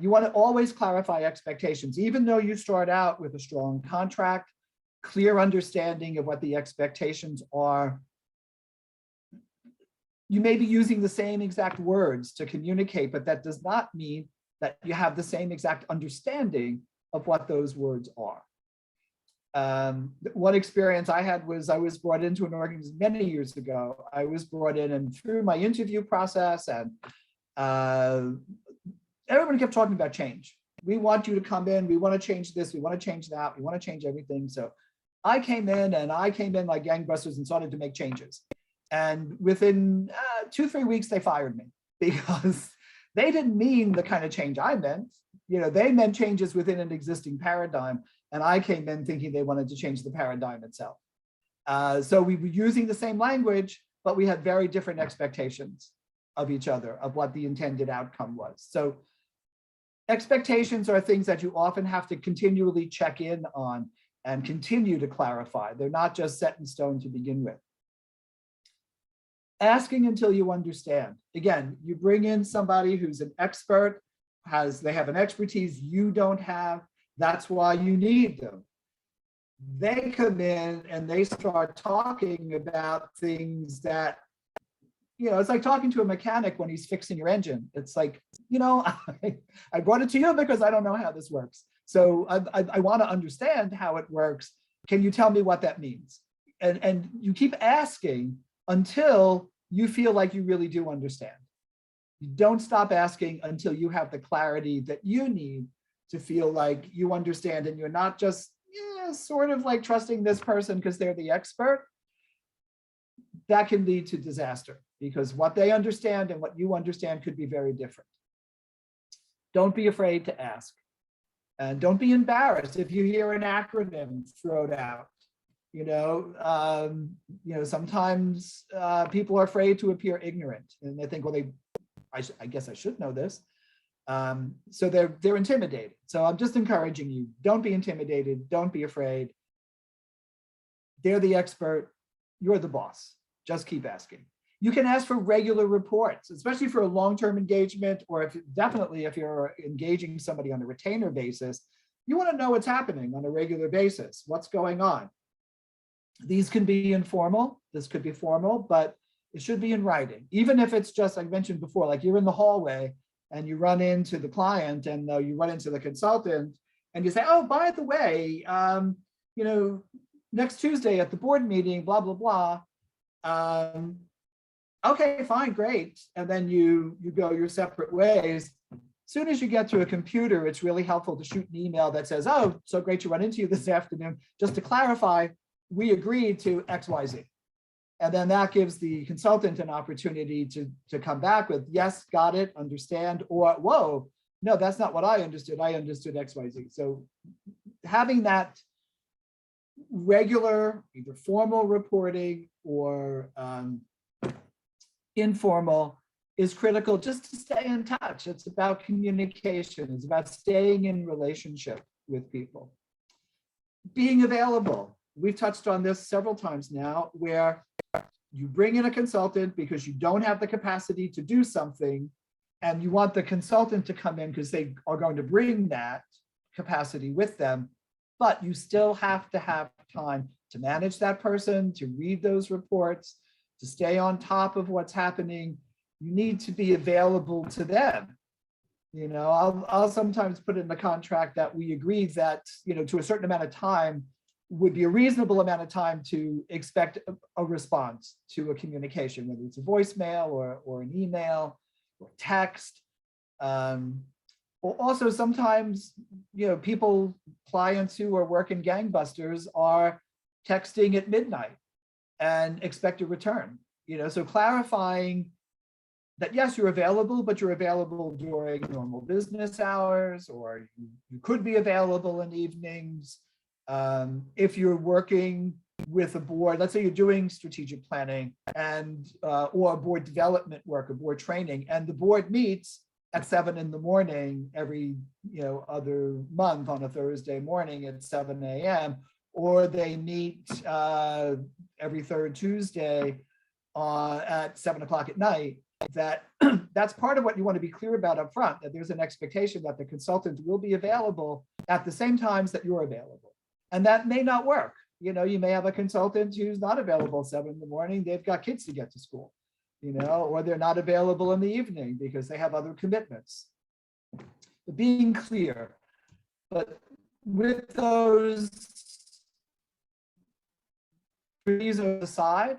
You want to always clarify expectations, even though you start out with a strong contract, clear understanding of what the expectations are. You may be using the same exact words to communicate, but that does not mean that you have the same exact understanding of what those words are. One experience I had was I was brought into an organization many years ago. I was brought in, and through my interview process, and everybody kept talking about change. we want you to come in, we want to change this, we want to change that, we want to change everything. So I came in like gangbusters and started to make changes. And within 2-3 weeks, they fired me because they didn't mean the kind of change I meant. They meant changes within an existing paradigm. And I came in thinking they wanted to change the paradigm itself. So we were using the same language, but we had very different expectations of each other, of what the intended outcome was. So expectations are things that you often have to continually check in on and continue to clarify. They're not just set in stone to begin with. Asking until you understand. Again, you bring in somebody who's an expert, they have an expertise you don't have. That's why you need them. They come in and they start talking about things that, it's like talking to a mechanic when he's fixing your engine. It's like, I brought it to you because I don't know how this works. So I want to understand how it works. Can you tell me what that means? And you keep asking until you feel like you really do understand. You don't stop asking until you have the clarity that you need to feel like you understand, and you're not just sort of like trusting this person because they're the expert. That can lead to disaster because what they understand and what you understand could be very different. Don't be afraid to ask. And don't be embarrassed if you hear an acronym thrown out. Sometimes people are afraid to appear ignorant, and they think, well, I guess I should know this. So they're intimidated. So I'm just encouraging you, don't be intimidated, don't be afraid. They're the expert, you're the boss. Just keep asking. You can ask for regular reports, especially for a long-term engagement, or if you're engaging somebody on a retainer basis, you want to know what's happening on a regular basis, what's going on. These can be informal, this could be formal, but it should be in writing. Even if it's just, like I mentioned before, like you're in the hallway and you run into the client and you run into the consultant and you say, oh, by the way, next Tuesday at the board meeting, blah, blah, blah. Okay, fine, great. And then you go your separate ways. As soon as you get to a computer, it's really helpful to shoot an email that says, oh, so great to run into you this afternoon. Just to clarify, we agreed to X, Y, Z. And then that gives the consultant an opportunity to come back with, yes, got it, understand, or whoa, no, that's not what I understood. I understood X, Y, Z. So having that regular, either formal reporting or informal is critical just to stay in touch. It's about communication. It's about staying in relationship with people. Being available. We've touched on this several times now, where you bring in a consultant because you don't have the capacity to do something, and you want the consultant to come in because they are going to bring that capacity with them, but you still have to have time to manage that person, to read those reports, to stay on top of what's happening. You need to be available to them. I'll sometimes put in the contract that we agree that, to a certain amount of time would be a reasonable amount of time to expect a response to a communication, whether it's a voicemail or an email or text. Or also sometimes, clients who are working gangbusters are texting at midnight and expect a return. So clarifying that, yes, you're available, but you're available during normal business hours, or you could be available in evenings. If you're working with a board, let's say you're doing strategic planning and or board development work, or board training, and the board meets at 7 a.m. every other month on a Thursday morning at 7 a.m., or they meet every third Tuesday at 7 o'clock at night. That's part of what you want to be clear about up front, that there's an expectation that the consultant will be available at the same times that you're available. And that may not work. You may have a consultant who's not available 7 a.m. They've got kids to get to school, or they're not available in the evening because they have other commitments. But being clear, but with those reasons aside,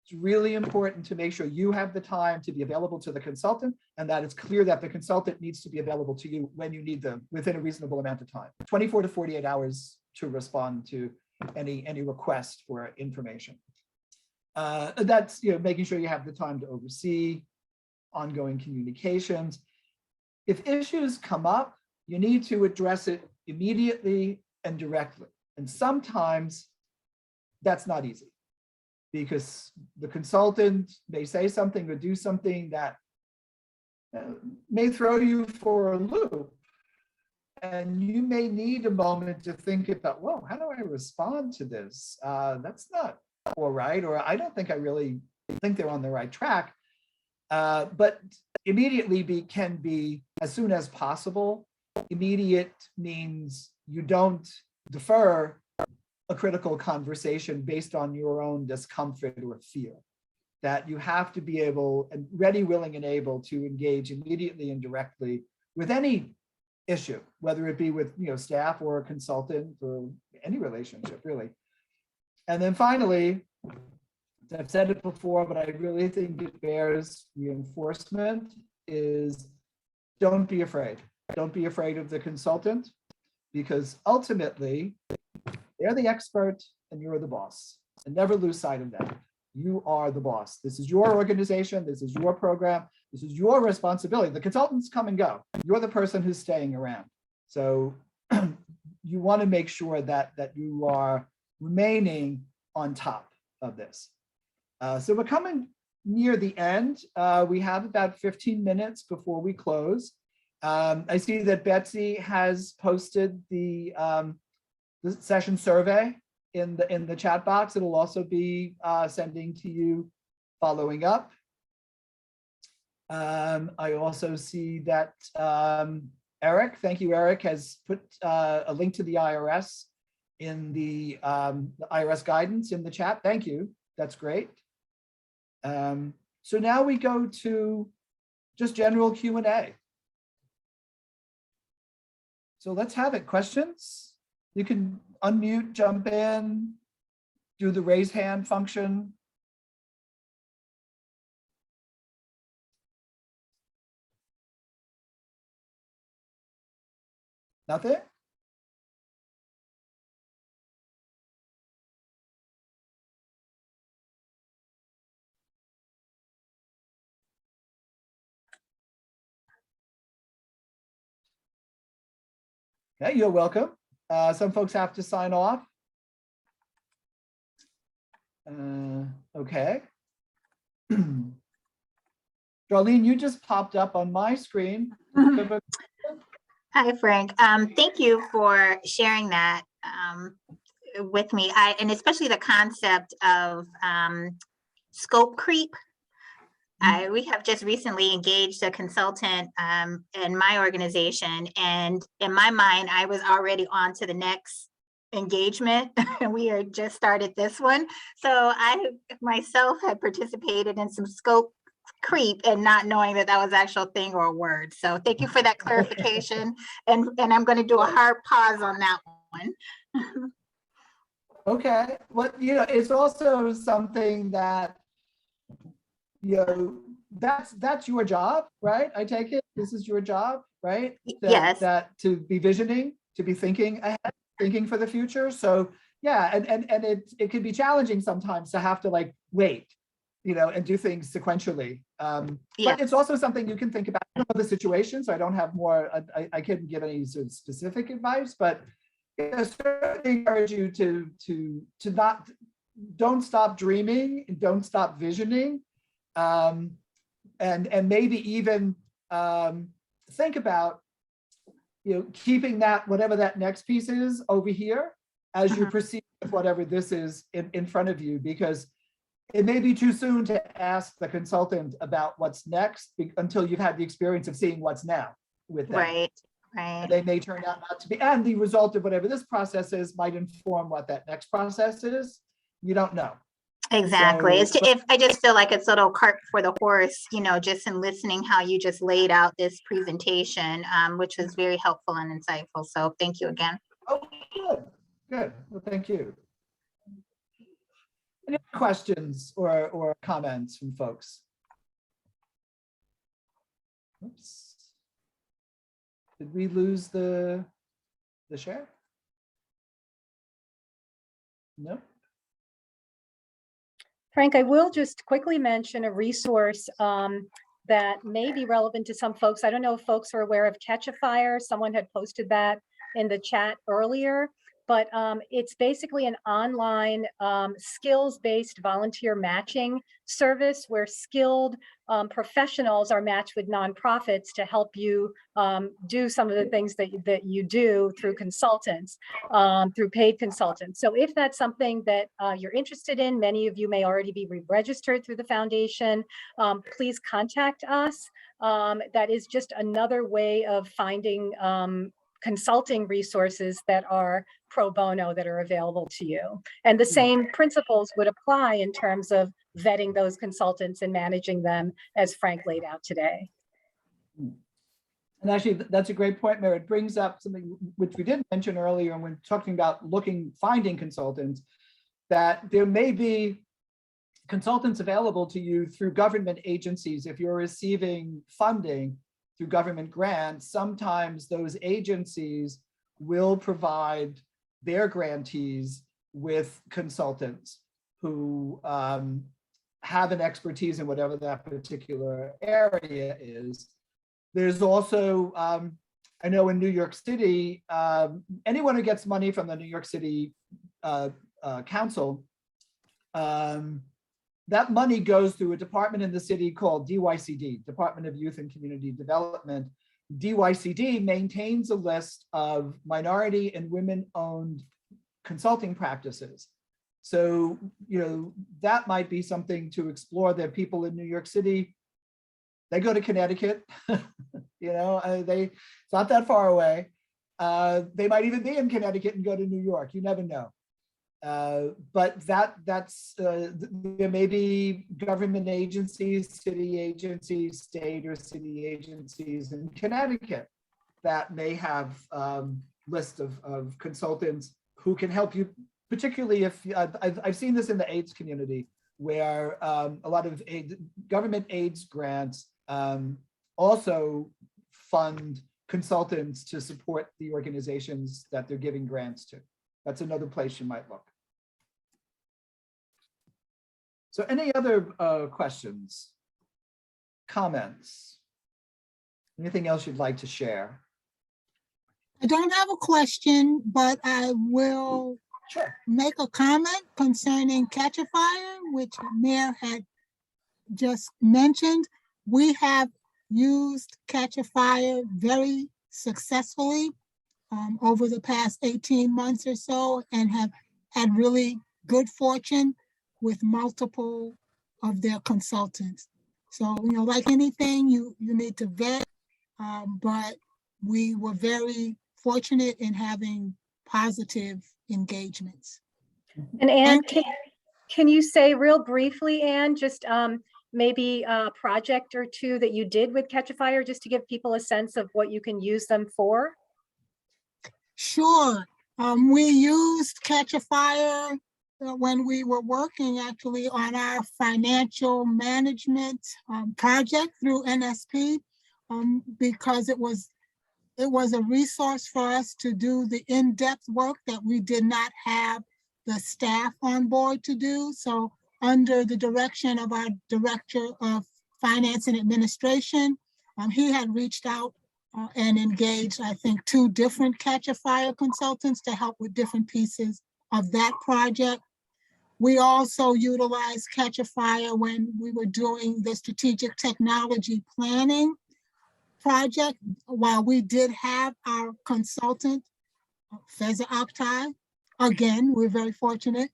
It's really important to make sure you have the time to be available to the consultant and that it's clear that the consultant needs to be available to you when you need them within a reasonable amount of time, 24 to 48 hours to respond to any request for information. That's, making sure you have the time to oversee ongoing communications. If issues come up, you need to address it immediately and directly. And sometimes that's not easy because the consultant may say something or do something that may throw you for a loop. And you may need a moment to think about, whoa, how do I respond to this? That's not all right, or I don't think I really think they're on the right track. But immediately can be as soon as possible. Immediate means you don't defer a critical conversation based on your own discomfort or fear. That you have to be able and ready, willing, and able to engage immediately and directly with any issue, whether it be with staff or a consultant or any relationship, really. And then finally, I've said it before, but I really think it bears reinforcement, is don't be afraid. Don't be afraid of the consultant, because ultimately they're the expert and you're the boss. And never lose sight of that. You are the boss. This is your organization. This is your program. This is your responsibility. The consultants come and go. You're the person who's staying around. So you want to make sure that you are remaining on top of this. So we're coming near the end. We have about 15 minutes before we close. I see that Betsy has posted the session survey in the chat box. It'll also be sending to you following up. I also see that Eric, thank you, Eric, has put a link to the IRS in the IRS guidance in the chat. Thank you. That's great. So now we go to just general Q&A. So let's have it. Questions? You can unmute, jump in, do the raise hand function. Nothing? Okay, you're welcome. Some folks have to sign off. Okay. Darlene, you just popped up on my screen. Hi, Frank. Thank you for sharing that with me. And especially the concept of scope creep. We have just recently engaged a consultant in my organization, and in my mind, I was already on to the next engagement, and we had just started this one. So I myself had participated in some scope creep and not knowing that that was actual thing or a word. So thank you for that clarification. and I'm going to do a hard pause on that one. Okay. Well, it's also something that, that's your job, right? I take it this is your job, right? Yes. That to be visioning, to be thinking ahead, thinking for the future. So yeah, and it can be challenging sometimes to have to wait, and do things sequentially. But it's also something you can think about. I don't know the situation, so I don't have more. I couldn't give any sort of specific advice, but certainly encourage you to don't stop dreaming and don't stop visioning. And maybe even think about keeping that, whatever that next piece is over here as you proceed with whatever this is in front of you, because it may be too soon to ask the consultant about what's next until you've had the experience of seeing what's now with them. Right. And they may turn out not to be, and the result of whatever this process is might inform what that next process is. You don't know. Exactly. So, if I just feel like it's a little cart before the horse, just in listening how you just laid out this presentation, which was very helpful and insightful. So thank you again. Oh, good. Good. Well, thank you. Any questions or comments from folks? Oops. Did we lose the share? No. Frank, I will just quickly mention a resource that may be relevant to some folks. I don't know if folks are aware of Catch a Fire. Someone had posted that in the chat earlier, but it's basically an online skills-based volunteer matching service where skilled professionals are matched with nonprofits to help you do some of the things that you do through consultants, through paid consultants. So if that's something that you're interested in, many of you may already be re-registered through the foundation, please contact us. That is just another way of finding consulting resources that are pro bono that are available to you. And the same principles would apply in terms of vetting those consultants and managing them as Frank laid out today. And actually, that's a great point, Mary. It brings up something which we did mention earlier when talking about finding consultants, that there may be consultants available to you through government agencies. If you're receiving funding through government grants, sometimes those agencies will provide their grantees with consultants who have an expertise in whatever that particular area is. There's also, I know in New York City, anyone who gets money from the New York City Council, that money goes through a department in the city called DYCD, Department of Youth and Community Development. DYCD maintains a list of minority and women-owned consulting practices. So, that might be something to explore. That people in New York City, they go to Connecticut, it's not that far away. They might even be in Connecticut and go to New York. You never know. But that's there may be government agencies, city agencies, state or city agencies in Connecticut that may have list of consultants who can help you, particularly if I've seen this in the AIDS community, where a lot of government AIDS grants also fund consultants to support the organizations that they're giving grants to. That's another place you might look. So any other questions, comments, anything else you'd like to share? I don't have a question, but I will make a comment concerning Catch a Fire, which Mayor had just mentioned. We have used Catch a Fire very successfully over the past 18 months or so, and have had really good fortune with multiple of their consultants. So, like anything, you need to vet, but we were very fortunate in having positive engagements. And Anne, can you say real briefly, Anne, just maybe a project or two that you did with Catch a Fire, just to give people a sense of what you can use them for? Sure. We used Catch a Fire when we were working actually on our financial management project through NSP, because it was a resource for us to do the in-depth work that we did not have the staff on board to do. So under the direction of our Director of Finance and Administration, he had reached out and engaged, I think, 2 different Catch a Fire consultants to help with different pieces of that project. We also utilized Catch a Fire when we were doing the strategic technology planning project. While we did have our consultant, Feza Akhtar, again, we're very fortunate.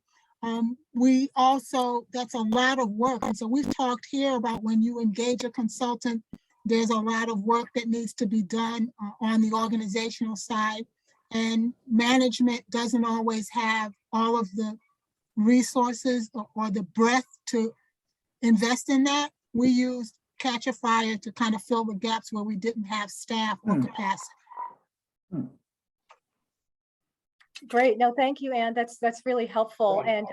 We also, that's a lot of work. And so we've talked here about when you engage a consultant, there's a lot of work that needs to be done on the organizational side, and management doesn't always have all of the resources or the breadth to invest in that. We used Catch a Fire to kind of fill the gaps where we didn't have staff or capacity. Great. No, thank you, Anne. That's really helpful. And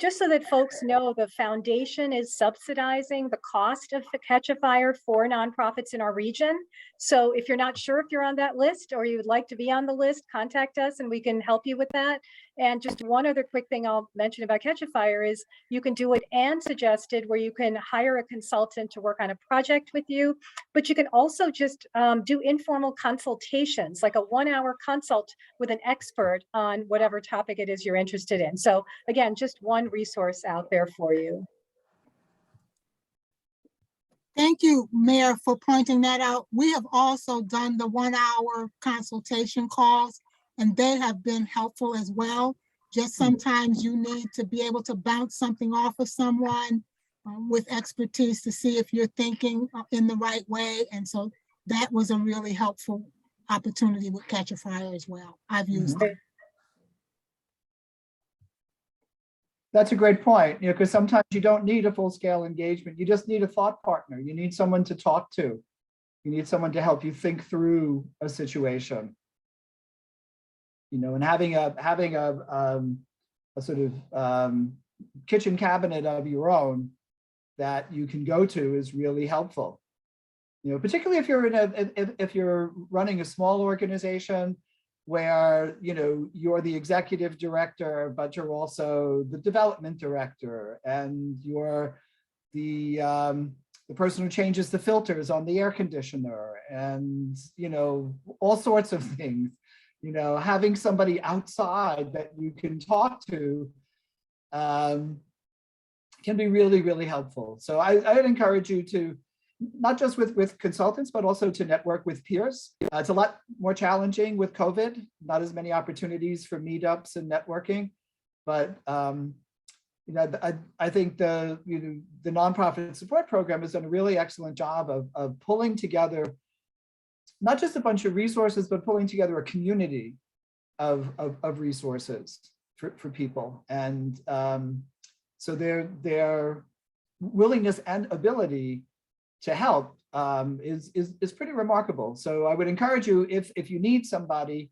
just so that folks know, the foundation is subsidizing the cost of Catch a Fire for nonprofits in our region. So if you're not sure if you're on that list or you would like to be on the list, contact us and we can help you with that. And just one other quick thing I'll mention about Catch a Fire is you can do what Anne suggested, where you can hire a consultant to work on a project with you, but you can also just do informal consultations, like a 1-hour consult with an expert on whatever topic it is you're interested in. So again, just one resource out there for you. Thank you, Mayor, for pointing that out. We have also done the 1-hour consultation calls, and they have been helpful as well. Just sometimes you need to be able to bounce something off of someone with expertise to see if you're thinking in the right way. And so that was a really helpful opportunity with Catch a Fire as well. I've used it. That's a great point, because sometimes you don't need a full-scale engagement. You just need a thought partner. You need someone to talk to. You need someone to help you think through a situation. And having a sort of kitchen cabinet of your own that you can go to is really helpful. Particularly if you're if you're running a small organization where you're the executive director, but you're also the development director, and you're the person who changes the filters on the air conditioner, and all sorts of things. Having somebody outside that you can talk to can be really, really helpful. So I'd encourage you to, not just with consultants, but also to network with peers. It's a lot more challenging with COVID, not as many opportunities for meetups and networking, but I think the nonprofit support program has done a really excellent job of pulling together not just a bunch of resources, but pulling together a community of resources for people. And so their willingness and ability to help is pretty remarkable. So I would encourage you, if you need somebody,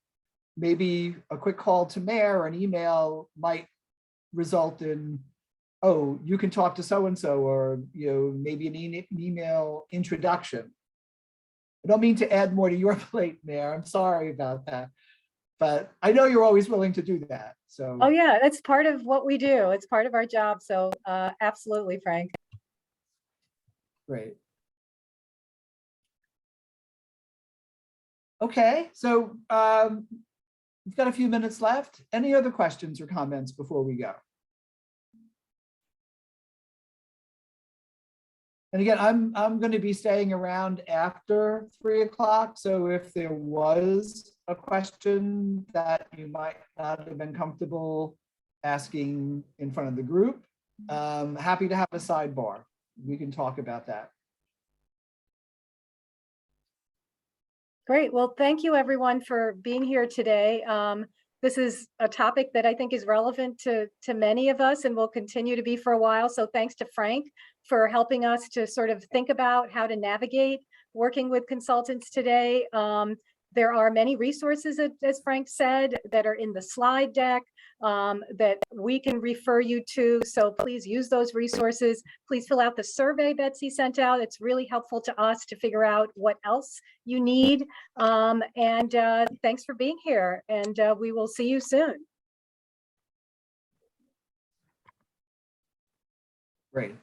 maybe a quick call to Mayor or an email might result in, oh, you can talk to so-and-so, or maybe an email introduction. I don't mean to add more to your plate, Mayor. I'm sorry about that. But I know you're always willing to do that. So. Oh yeah, that's part of what we do. It's part of our job. So absolutely, Frank. Great. Okay, so we've got a few minutes left. Any other questions or comments before we go? And again, I'm going to be staying around after 3 o'clock. So if there was a question that you might not have been comfortable asking in front of the group, happy to have a sidebar. We can talk about that. Great. Well, thank you everyone for being here today. This is a topic that I think is relevant to many of us and will continue to be for a while. So thanks to Frank for helping us to sort of think about how to navigate working with consultants today. There are many resources, as Frank said, that are in the slide deck that we can refer you to. So please use those resources. Please fill out the survey Betsy sent out. It's really helpful to us to figure out what else you need. And thanks for being here. And we will see you soon. Great.